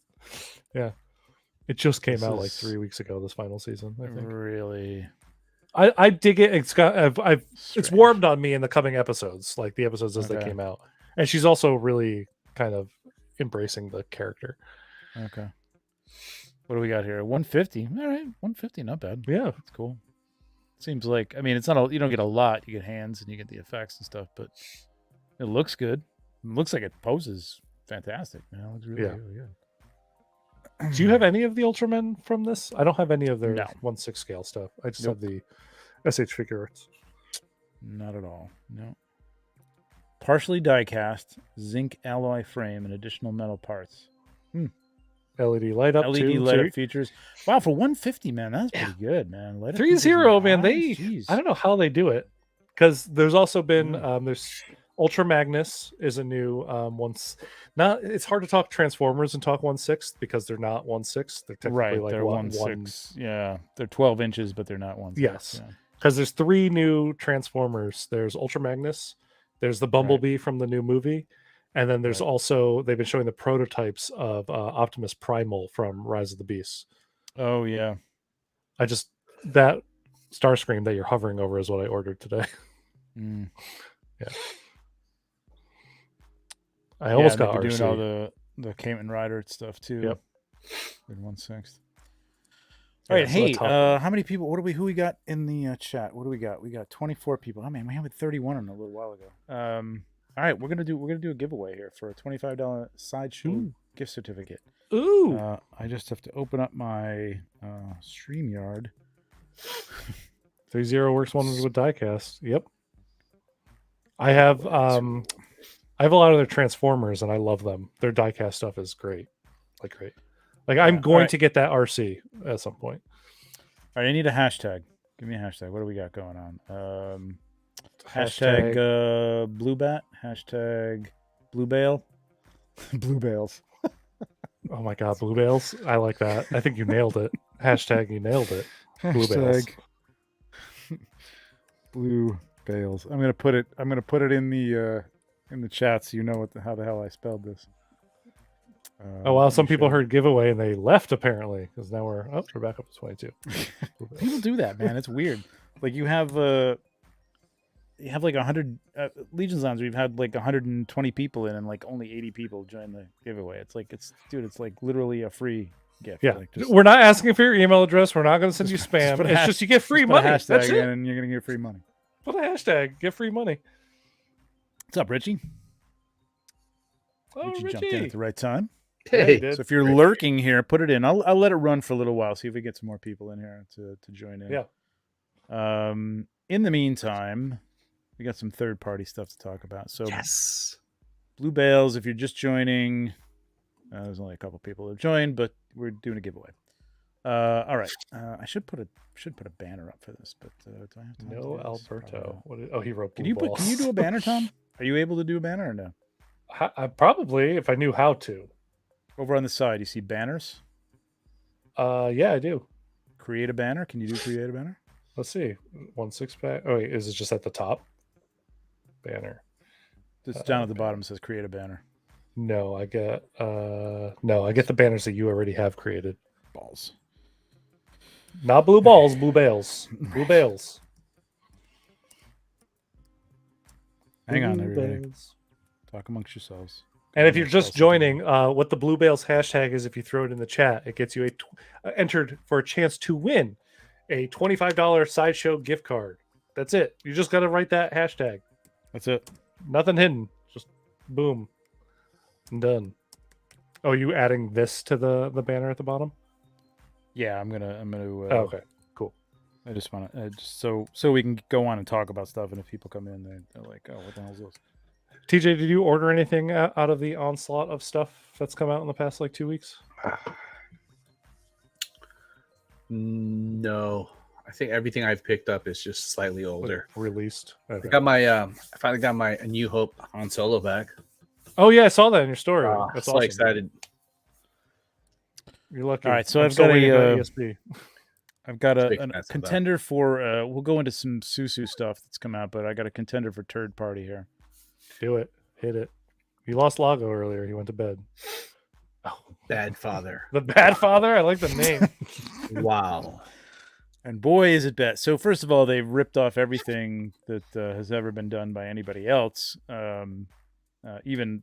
Yeah. It just came out 3 weeks ago, this final season, I think. Really? I dig it. It's warmed on me in the coming episodes, the episodes as they came out. And she's also really kind of embracing the character. Okay. What do we got here? 150. All right, 150, not bad. Yeah, that's cool. Seems like, I mean, it's not you don't get a lot. You get hands and you get the effects and stuff, but it looks good. It looks like it poses fantastic. Man, it looks really good. Do you have any of the Ultramen from this? I don't have any of their 1/6 scale stuff. I just have the SH figure arts. Not at all. No. Partially die-cast, zinc alloy frame, and additional metal parts. LED light up. LED light up features. Wow, for 150, man, that's pretty good, man. 3-0, man. I don't know how they do it, because there's also been there's Ultra Magnus is a new it's hard to talk Transformers and talk 1/6 because they're not 1/6. They're technically they're 1/6. Yeah, they're 12 inches, but they're not 1/6. Yes, because there's 3 new Transformers. There's Ultra Magnus. There's the Bumblebee from the new movie. And then there's also, they've been showing the prototypes of Optimus Primal from Rise of the Beasts. Oh, yeah. That Starscream that you're hovering over is what I ordered today. Yeah. I almost got RC. Doing all the Kamen Rider stuff too. Yep. In 1/6. All right, hey, how many people? Who we got in the chat? What do we got? We got 24 people. Oh man, we had 31 a little while ago. All right, we're gonna do a giveaway here for a $25 Sideshow gift certificate. Ooh! I just have to open up my StreamYard. 3.0 works wonders with diecast. Yep. I have a lot of their Transformers, and I love them. Their diecast stuff is great. Great. I'm going to get that RC at some point. All right, I need a hashtag. Give me a hashtag. What do we got going on? Hashtag Blue Bat. Hashtag Blue Bale. Blue Bales. Oh my God, Blue Bales. I like that. I think you nailed it. Hashtag you nailed it. Blue Bales. Blue Bales. I'm gonna put it in the chat so you know how the hell I spelled this. Oh well, some people heard giveaway and they left apparently because now we're back up to 22. People do that, man. It's weird. Like you have like 100 Legion's Lounge. We've had like 120 people in, and like only 80 people join the giveaway. It's like it's literally a free gift. Yeah, like we're not asking for your email address. We're not going to send you spam. It's just you get free money. That's it. And you're going to get free money. Put a hashtag. Get free money. What's up, Richie? Oh, Richie jumped in at the right time. Hey, so if you're lurking here, put it in. I'll let it run for a little while. See if we get some more people in here to join in. Yeah. In the meantime, we got some third-party stuff to talk about. So yes, Blue Bales. If you're just joining, there's only a couple people who've joined, but we're doing a giveaway. All right. I should put a banner up for this, but do I have time? No, Alberto. He wrote. Can you do a banner, Tom? Are you able to do a banner or no? I probably, if I knew how to. Over on the side, you see banners? Yeah, I do. Create a banner. Can you do create a banner? Let's see. 1 6-pack. Oh, wait, is it just at the top? Banner. It's down at the bottom. It says create a banner. No, I get the banners that you already have created. Balls. Not blue balls, blue bales. Blue bales. Hang on, everybody. Talk amongst yourselves. And if you're just joining, what the Blue Bales hashtag is, if you throw it in the chat, it gets you entered for a chance to win a $25 Sideshow gift card. That's it. You just got to write that hashtag. That's it. Nothing hidden. Just boom. I'm done. Oh, you adding this to the banner at the bottom? Yeah, I'm gonna. Okay, cool. I just want to so we can go on and talk about stuff, and if people come in, they're like, "Oh, what the hell is this?" TJ, did you order anything out of the onslaught of stuff that's come out in the past 2 weeks? No, I think everything I've picked up is just slightly older. Released. Okay. I got my I finally got my A New Hope Han Solo back. Oh yeah, I saw that in your story. That's so awesome. Excited. You're lucky. All right, so I've got a contender for. We'll go into some Susu stuff that's come out, but I got a contender for third party here. Do it. Hit it. You lost Lago earlier. He went to bed. Oh, Bad Father. The Bad Father? I like the name. Wow. And boy, is it bad. So first of all, they've ripped off everything that has ever been done by anybody else. Even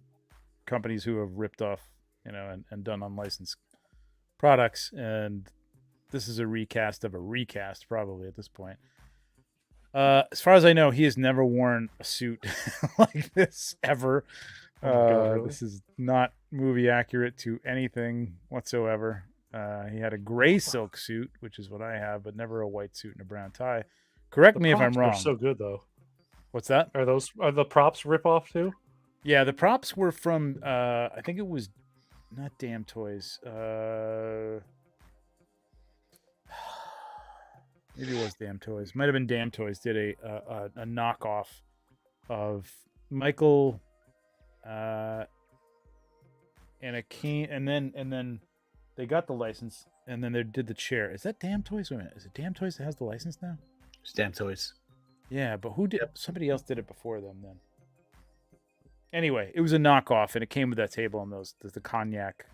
companies who have ripped off, and done unlicensed products. And this is a recast of a recast, probably at this point. As far as I know, he has never worn a suit like this ever. God, really? This is not movie accurate to anything whatsoever. He had a gray silk suit, which is what I have, but never a white suit and a brown tie. Correct me if I'm wrong. So good though. What's that? Are the props rip off too? Yeah, the props were from I think it was not Damn Toys. Maybe it was Damn Toys. Might have been Damn Toys did a knockoff of Michael, and it came, and then they got the license, and then they did the chair. Is that Damn Toys? Wait a minute, is it Damn Toys that has the license now? It's Damn Toys. Yeah, but who did? Somebody else did it before them. Then. Anyway, it was a knockoff, and it came with that table and the cognac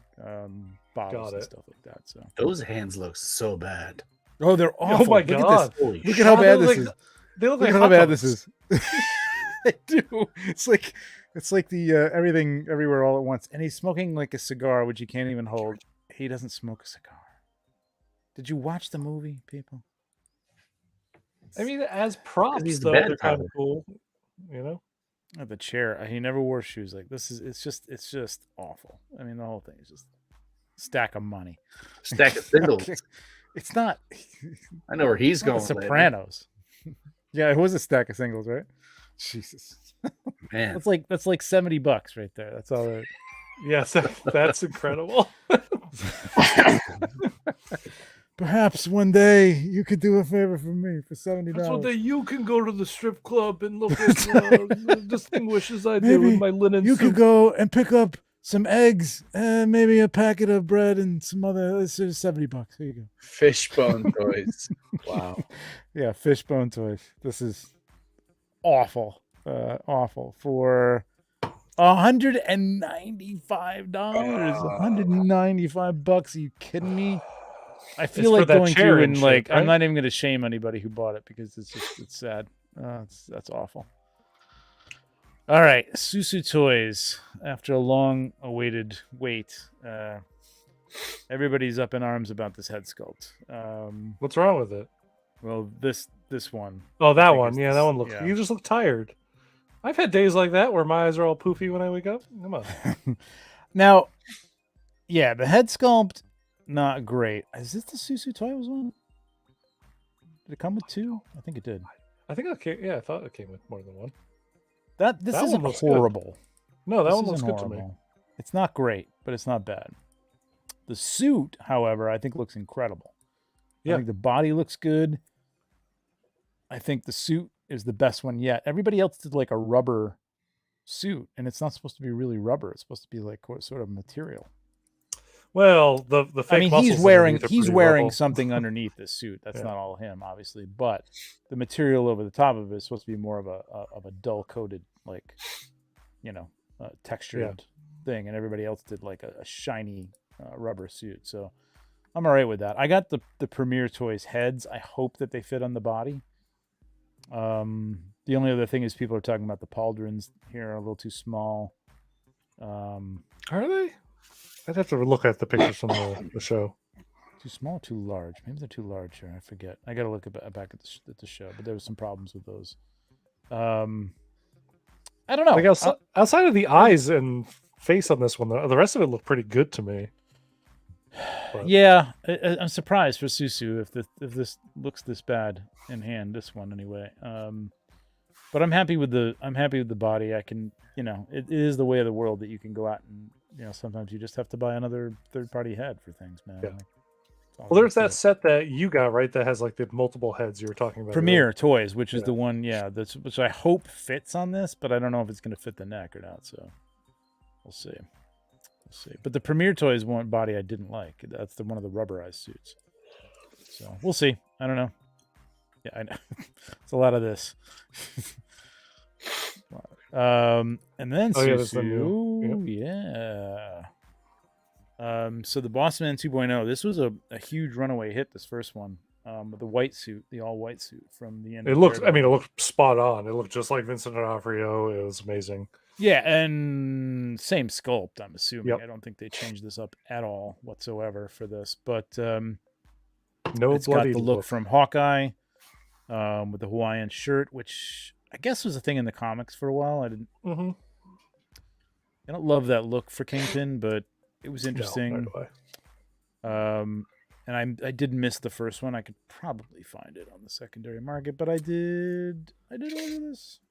bottles and stuff like that. So those hands look so bad. Oh, they're awful. Oh my God. Look at how bad this is. They look like how bad this is. They do. It's like the everything everywhere all at once. And he's smoking like a cigar, which you can't even hold. He doesn't smoke a cigar. Did you watch the movie, people? I mean, as props, though, they're kind of cool. You know? The chair. He never wore shoes. Like, this is. It's just awful. I mean, the whole thing is just a stack of money. Stack of singles. It's not. I know where he's going. The Sopranos. Yeah, it was a stack of singles, right? Jesus, man, that's like $70 right there. That's all right. Yes, that's incredible. Perhaps one day you could do a favor for me for $70. That's one day you can go to the strip club and look at the distinguished as I do in my linen suit. You could go and pick up some eggs and maybe a packet of bread and some other. This is $70. Here you go. Fishbone toys. Wow. Yeah, fishbone toys. This is awful. Awful for $195. $195. Are you kidding me? I feel like going through and like, right? I'm not even going to shame anybody who bought it because it's sad. That's awful. All right, Susu Toys. After a long-awaited wait, everybody's up in arms about this head sculpt. What's wrong with it? Well, this one. Oh, that one. Yeah, that one looks. Yeah. You just look tired. I've had days like that where my eyes are all poofy when I wake up. Come on. Now, yeah, the head sculpt. Not great. Is this the Susu Toys one? Did it come with two? I think it did. I think it came. Yeah, I thought it came with more than one. This isn't horrible. Good. No, that one looks good to me. It's not great, but it's not bad. The suit, however, I think looks incredible. Yeah. I think the body looks good. I think the suit is the best one yet. Everybody else did like a rubber suit, and it's not supposed to be really rubber. It's supposed to be like sort of material. Well, the fake he's wearing something underneath this suit. That's not all him, obviously, but the material over the top of it is supposed to be more of a dull coated, like, textured thing, and everybody else did like a shiny rubber suit. So I'm all right with that. I got the Premier Toys heads. I hope that they fit on the body. The only other thing is people are talking about the pauldrons here are a little too small. Are they? I'd have to look at the pictures from the show. Too small, too large. Maybe they're too large here. I forget. I got to look back at the show, but there was some problems with those. I don't know. Like outside of the eyes and face on this one, the rest of it looked pretty good to me. But. Yeah, I'm surprised for Susu if this looks this bad in hand. This one anyway. But I'm happy with the body. I can, it is the way of the world that you can go out and. Sometimes you just have to buy another third-party head for things, man. Yeah. Well, there's that set that you got, right? That has like the multiple heads you were talking about. Premier Toys, which is the one, which I hope fits on this, but I don't know if it's going to fit the neck or not. So we'll see. But the Premier Toys one body I didn't like. That's one of the rubberized suits. So we'll see. I don't know. Yeah, I know. It's a lot of this. And then Susu, so the Bossman 2.0, this was a huge runaway hit, this first one, with the white suit, the all white suit from the end. It looked spot on. It looked just like Vincent D'Onofrio. It was amazing. Yeah, and same sculpt, I'm assuming. Yep. I don't think they changed this up at all whatsoever for this, but it's got the look from Hawkeye, with the Hawaiian shirt, which I guess was a thing in the comics for a while. I didn't. Mm-hmm. I don't love that look for Kingpin, but it was interesting. No, and I did miss the first one. I could probably find it on the secondary market, but I did order this.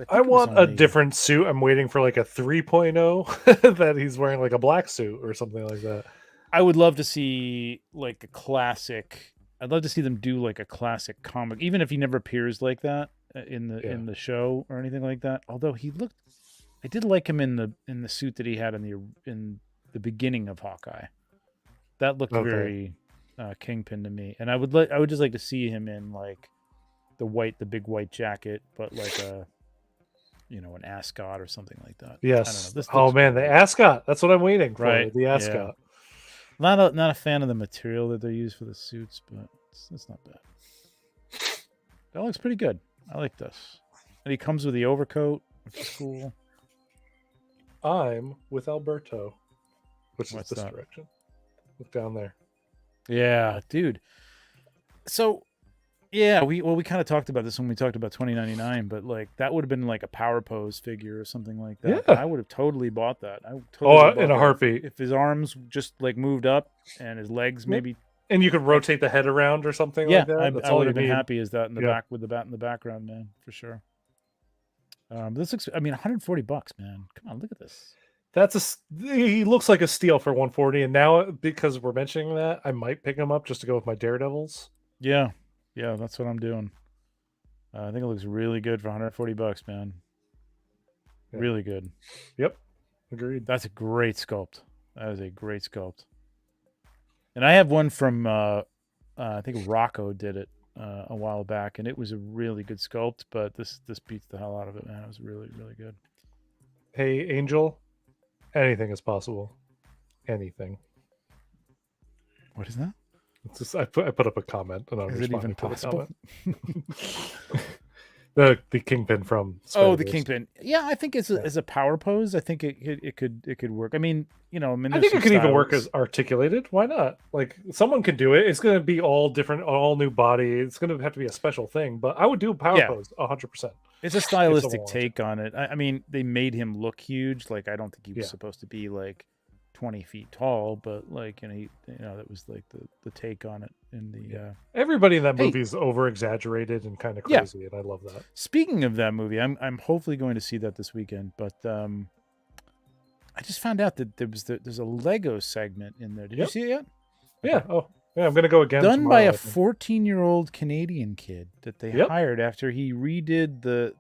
I want a different suit. I'm waiting for like a 3.0 that he's wearing like a black suit or something like that. I would love to see like a classic. I'd love to see them do like a classic comic, even if he never appears like that in the show or anything like that. Although I did like him in the suit that he had in the beginning of Hawkeye. That looked very Kingpin to me, and I would just like to see him in like the big white jacket, but like an ascot or something like that. Yes. The ascot. That's what I'm waiting for. Right. The ascot. Yeah. Not a fan of the material that they use for the suits, but it's not bad. That looks pretty good. I like this. And he comes with the overcoat, which is cool. I'm with Alberto, which is this direction. Look down there. Yeah, dude. So, yeah, we kind of talked about this when we talked about 2099, but like that would have been like a power pose figure or something like that. Yeah. I would have totally bought that. I totally in a heartbeat. If his arms just like moved up and his legs maybe, and you could rotate the head around or something like that. I would have been happy as that in the back with the bat in the background, man, for sure. This looks, I mean, $140, man. Come on, look at this. He looks like a steal for 140, and now because we're mentioning that, I might pick him up just to go with my Daredevils. Yeah, that's what I'm doing. I think it looks really good for $140, man. Yeah. Really good. Yep, agreed. That's a great sculpt. That is a great sculpt. And I have one from I think Rocco did it a while back, and it was a really good sculpt. But this beats the hell out of it, man. It was really, really good. Hey, Angel, anything is possible. Anything. What is that? It's just I put up a comment, and I'm is it even possible? The Kingpin from Spider-Verse. The Kingpin. Yeah, I think as a power pose, I think it could work. I mean, I think it could even work as articulated. Why not? Like someone can do it. It's going to be all different, all new body. It's going to have to be a special thing. But I would do a power pose 100%. It's a stylistic take on it. I mean, they made him look huge. Like I don't think he was supposed to be like 20 feet tall, but like that was like the take on it in the everybody in that movie is over exaggerated and kind of crazy, and I love that. Speaking of that movie, I'm hopefully going to see that this weekend, but I just found out that there's a Lego segment in there. Did you see it yet? Yeah. Oh yeah, I'm gonna go again. Done by a 14-year-old Canadian kid that they hired after he redid the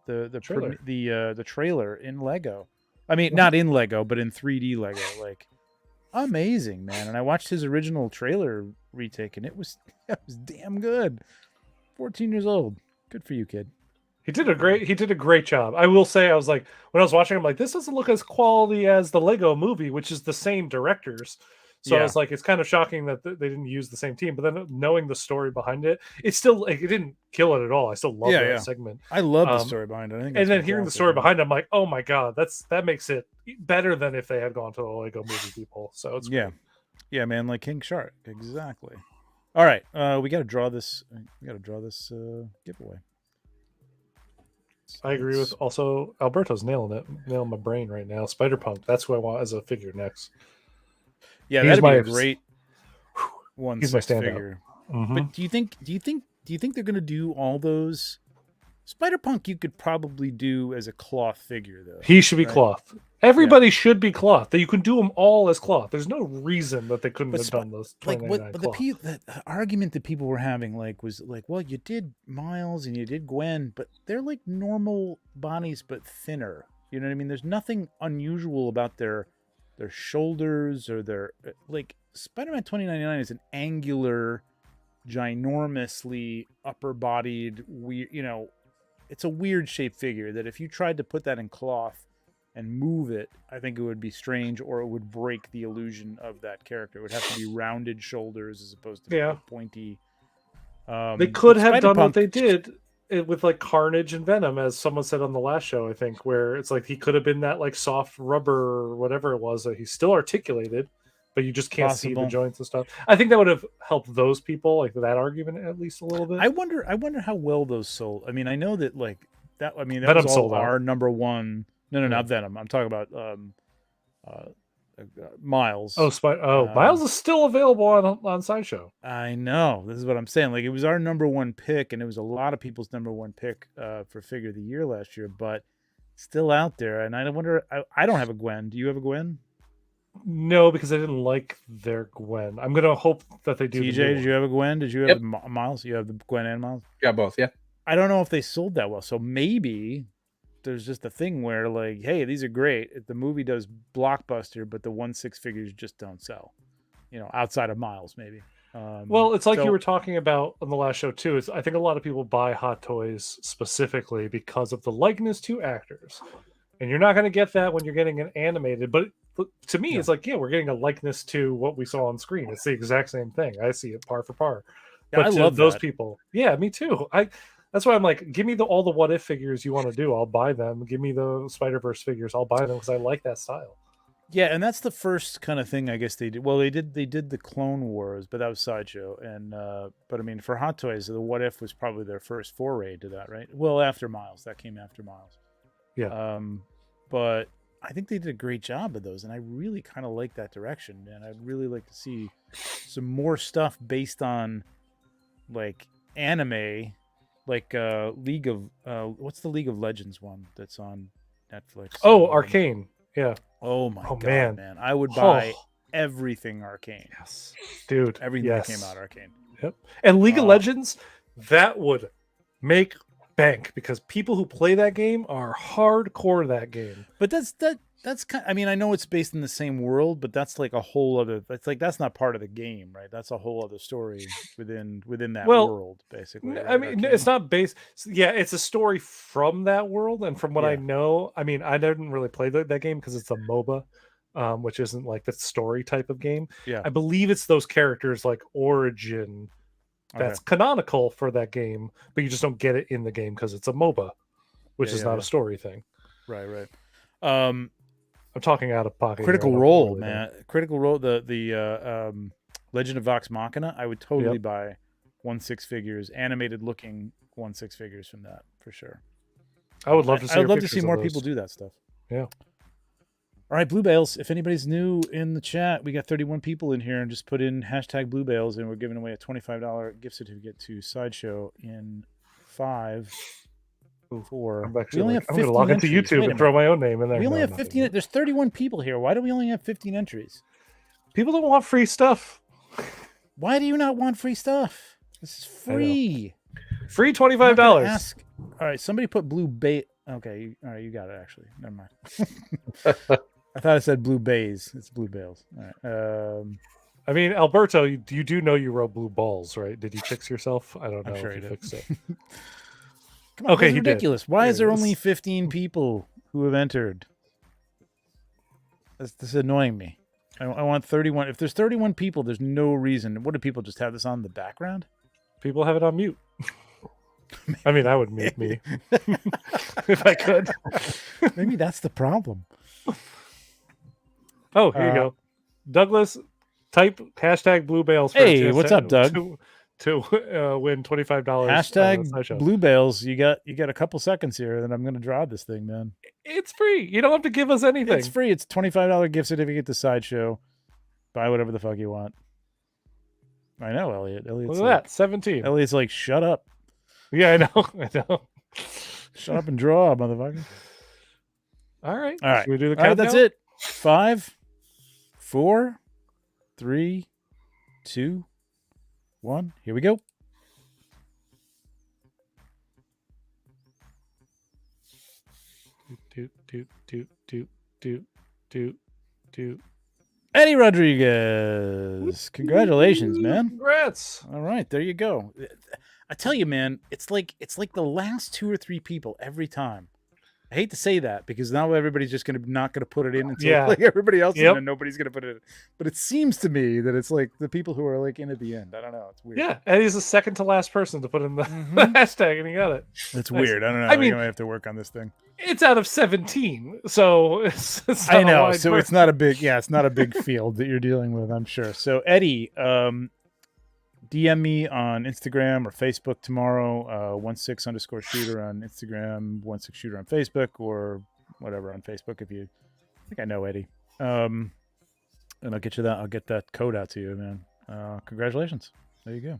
trailer in Lego. I mean, not in Lego, but in 3D Lego. Like, amazing, man. And I watched his original trailer retake, and it was damn good. 14 years old. Good for you, kid. He did a great job. I will say, I was like, when I was watching, I'm like, this doesn't look as quality as the Lego movie, which is the same directors. So I was like, it's kind of shocking that they didn't use the same team. But then knowing the story behind it, it's still like, it didn't kill it at all. I still love that segment. I love the story behind it. And then hearing the story behind it, I'm like, oh my god, that makes it better than if they had gone to the Lego movie people. So it's great. Man, like King Shark, exactly. All right, we got to draw this. Giveaway. I agree with also Alberto's nailing my brain right now. Spider-Punk, that's who I want as a figure next. Yeah, that'd be a great 1/6 figure. Mm-hmm. But do you think they're gonna do all those? Spider-Punk you could probably do as a cloth figure though. He should be cloth. Everybody should be cloth. You can do them all as cloth. There's no reason that they couldn't have done those. But the argument that people were having was well, you did Miles and you did Gwen, but they're like normal bodies but thinner. You know what I mean? There's nothing unusual about their shoulders or their like Spider-Man 2099 is an angular, ginormously upper-bodied weird. It's a weird shaped figure that if you tried to put that in cloth and move it, I think it would be strange or it would break the illusion of that character. It would have to be rounded shoulders as opposed to pointy. They could have done what they did with like Carnage and Venom, as someone said on the last show, I think, where it's like he could have been that like soft rubber or whatever it was that he's still articulated, but you just can't see the joints and stuff. I think that would have helped those people, like that argument at least a little bit. I wonder how well those sold. I mean, I know that like that. I mean, that Venom was sold our number one. No, not Venom. I'm talking about Miles. Miles is still available on Sideshow. I know. This is what I'm saying. Like, it was our number one pick, and it was a lot of people's number one pick for Figure of the Year last year, but still out there. And I wonder. I don't have a Gwen. Do you have a Gwen? No, because I didn't like their Gwen. I'm gonna hope that they do. TJ, did you have a Gwen? Did you have Miles? You have the Gwen and Miles? Yeah, both. Yeah. I don't know if they sold that well, so maybe there's just a thing where like, hey, these are great. The movie does blockbuster, but the 1/6 figures just don't sell. Outside of Miles, maybe. Well, it's like you were talking about on the last show too. Is I think a lot of people buy Hot Toys specifically because of the likeness to actors, and you're not going to get that when you're getting an animated. But to me, it's like, we're getting a likeness to what we saw on screen. It's the exact same thing. I see it par for par. Yeah, but I love those that. people. Yeah, me too. That's why I'm like, give me all the what if figures you want to do. I'll buy them. Give me the Spider-Verse figures. I'll buy them because I like that style. Yeah, and that's the first kind of thing I guess they did. Well, they did the Clone Wars, but that was Sideshow. And but I mean, for Hot Toys, the What If was probably their first foray to that, right? Well, after Miles, that came after Miles. Yeah. But I think they did a great job of those, and I really kind of like that direction, man. I'd really like to see some more stuff based on like anime, like League of what's the League of Legends one that's on Netflix? Oh, Arcane. Yeah. Oh my god, man! I would buy everything Arcane. Yes, dude. Everything that came out Arcane. Yep. And League of Legends, that would make bank because people who play that game are hardcore that game. But that's kind. I mean, I know it's based in the same world, but that's like a whole other. That's like that's not part of the game, right? That's a whole other story within that world, basically. Right? I mean, it's not based. Yeah, it's a story from that world, and from what I know, I mean, I didn't really play that game because it's a MOBA, which isn't like the story type of game. Yeah, I believe it's those characters like origin that's canonical for that game, but you just don't get it in the game because it's a MOBA, which is not a story thing. Right. I'm talking out of pocket. Critical Role, man. Critical Role. The Legend of Vox Machina. I would totally buy 1/6 figures, animated looking 1/6 figures from that for sure. I would love to see. I'd love to see more people do that stuff. Yeah. All right, Blue Bales. If anybody's new in the chat, we got 31 people in here, and just put in hashtag Blue Bales, and we're giving away a $25 gift certificate to Sideshow in 5, 4. I'm going to log into YouTube and throw my own name in there. We only have 15. There's 31 people here. Why do we only have 15 entries? People don't want free stuff. Why do you not want free stuff? This is free. Free $25. All right, somebody put Blue Bay. Okay, all right, you got it. Actually, never mind. I thought I said Blue Bays. It's Blue Bales. All right. I mean, Alberto, you do know you wrote Blue Balls, right? Did you fix yourself? I don't know. I'm sure if you fixed it. Come on, okay, ridiculous. Why is there only 15 people who have entered? This is annoying me. I want 31. If there's 31 people, there's no reason. What do people just have this on the background? People have it on mute. I mean, I would mute me if I could. Maybe that's the problem. Oh, here you go. Douglas, type hashtag Blue Bales. Hey, what's up, Doug? To win $25. Hashtag Blue Bales. You got a couple seconds here, then I'm going to draw this thing, man. It's free. You don't have to give us anything. It's free. It's $25 gift certificate to Sideshow. Buy whatever the fuck you want. I know, Elliot. Look at that, 17. Elliot's like, shut up. Yeah, I know. Shut up and draw, motherfucker. All right. Should we do the countdown? All right, that's it. 5, 4, 3, 2, 1. Here we go. Do. Eddie Rodriguez. Congratulations, man. Congrats. All right, there you go. I tell you, man, it's like the last 2 or 3 people every time. I hate to say that because now everybody's just not gonna put it in until like everybody else is in and nobody's gonna put it in. But it seems to me that it's like the people who are like in at the end. I don't know. It's weird. Yeah, Eddie's the second to last person to put in the hashtag and he got it. It's weird. I don't know. I mean, I have to work on this thing. It's out of 17, so it's not I know. So it's not a big it's not a big field that you're dealing with, I'm sure. So Eddie, DM me on Instagram or Facebook tomorrow, 16_shooter on Instagram, 16shooter on Facebook, or whatever on Facebook. If you think I know Eddie, and I'll get you that. I'll get that code out to you, man. Congratulations. There you go.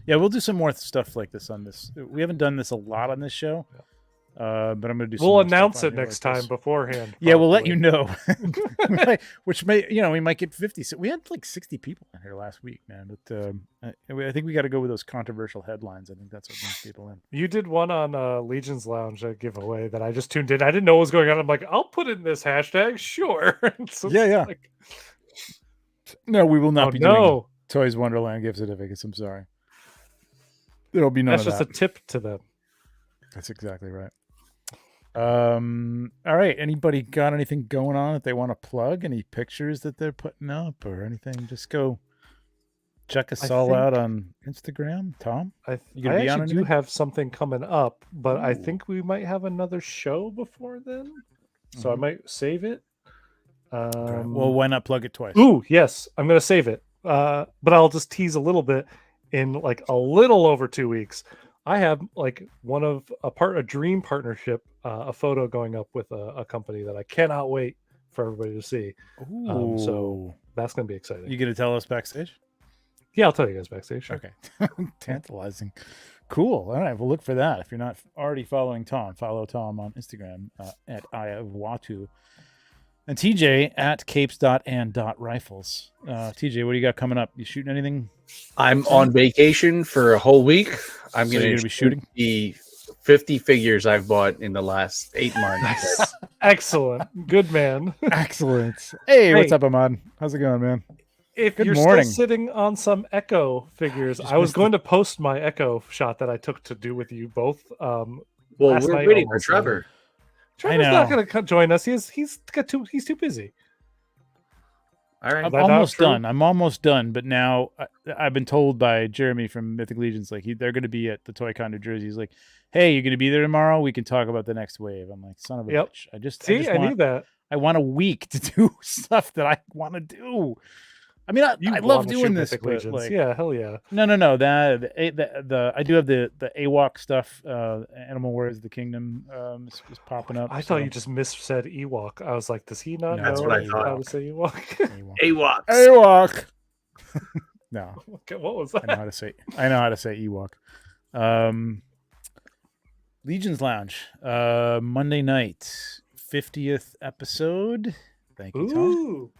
Yeah, we'll do some more stuff like this on this. We haven't done this a lot on this show. But I'm gonna do. We'll announce it next time beforehand. Yeah, we'll let you know. Which may, we might get 50. So we had like 60 people in here last week, man. But I think we got to go with those controversial headlines. I think that's what brings people in. You did one on Legion's Lounge giveaway that I just tuned in. I didn't know what was going on. I'm like, I'll put in this hashtag, sure. So yeah. Like... No, we will not be doing Toys Wonderland gift certificates. I'm sorry. There'll be none of that. That's just a tip to them. That's exactly right. All right. Anybody got anything going on that they want to plug? Any pictures that they're putting up or anything? Just go check us all out on Instagram. Tom, I actually do have something coming up, but I think we might have another show before then, so I might save it. Well, why not plug it twice? Ooh, yes, I'm gonna save it. But I'll just tease a little bit. In like a little over 2 weeks, I have like a dream partnership, a photo going up with a company that I cannot wait for everybody to see. So that's gonna be exciting. You gonna tell us backstage? Yeah, I'll tell you guys backstage. Sure. Okay. Tantalizing. Cool. All right. We'll look for that. If you're not already following Tom, follow Tom on Instagram at IAVWatu. And TJ at capes.and.rifles. TJ, what do you got coming up? You shooting anything? I'm on vacation for a whole week. I'm going to be shooting the 50 figures I've bought in the last 8 months. Excellent. Good man. Excellent. Hey, what's up, Ahmad? How's it going, man? If you're still sitting on some Echo figures, I was going to post my Echo shot that I took to do with you both. Well, we're waiting for Trevor. Trevor's not going to join us. He's too busy. All right, I'm almost done. But now I've been told by Jeremy from Mythic Legions, like they're going to be at the ToyCon New Jersey. He's like, "Hey, you're going to be there tomorrow? We can talk about the next wave." I'm like, "Son of a bitch!" I need that. I want a week to do stuff that I want to do. I mean, I love doing this, but like, yeah, hell yeah. No. I do have the AWOC stuff. Animal Warriors of the Kingdom is popping up. I thought you just missaid Ewok. I was like, does he not know how to say Ewok? AWOC. No. Okay, what was that? I know how to say Ewok. Legions Lounge, Monday night, 50th episode. Thank you, Tom.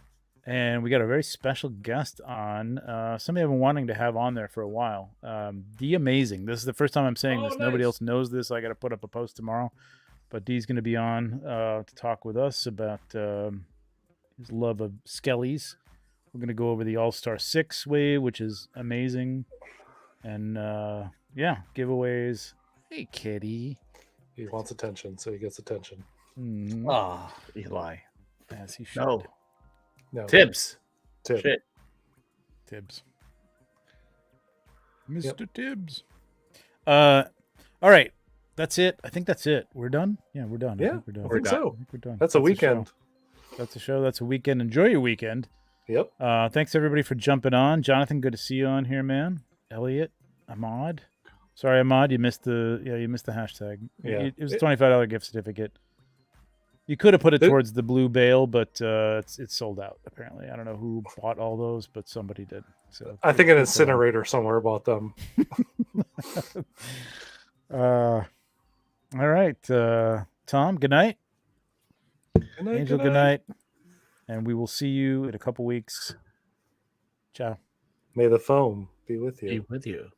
And we got a very special guest on. Somebody I've been wanting to have on there for a while. D Amazing. This is the first time I'm saying this. Nice. Nobody else knows this. I got to put up a post tomorrow. But D's going to be on to talk with us about his love of Skellies. We're going to go over the All-Star 6 wave, which is amazing. And giveaways. Hey, kitty. He wants attention, so he gets attention. Mm-hmm. Oh, Eli. As he should. No. Tibbs. Shit. Tibbs. Mr. Tibbs. All right. That's it. I think that's it. We're done? Yeah, we're done. Yeah, we're done. I think so. We're done. That's a weekend. That's a show. That's a weekend. Enjoy your weekend. Yep. Thanks, everybody, for jumping on. Jonathan, good to see you on here, man. Elliot, Ahmad. Sorry, Ahmad, you missed the hashtag. Yeah. It was a $25 gift certificate. You could have put it towards the blue Bale, but it's sold out, apparently. I don't know who bought all those, but somebody did. So I think an incinerator somewhere bought them. All right. Tom, good night. Good night. Angel, good night. And we will see you in a couple weeks. Ciao. May the foam be with you. Be with you.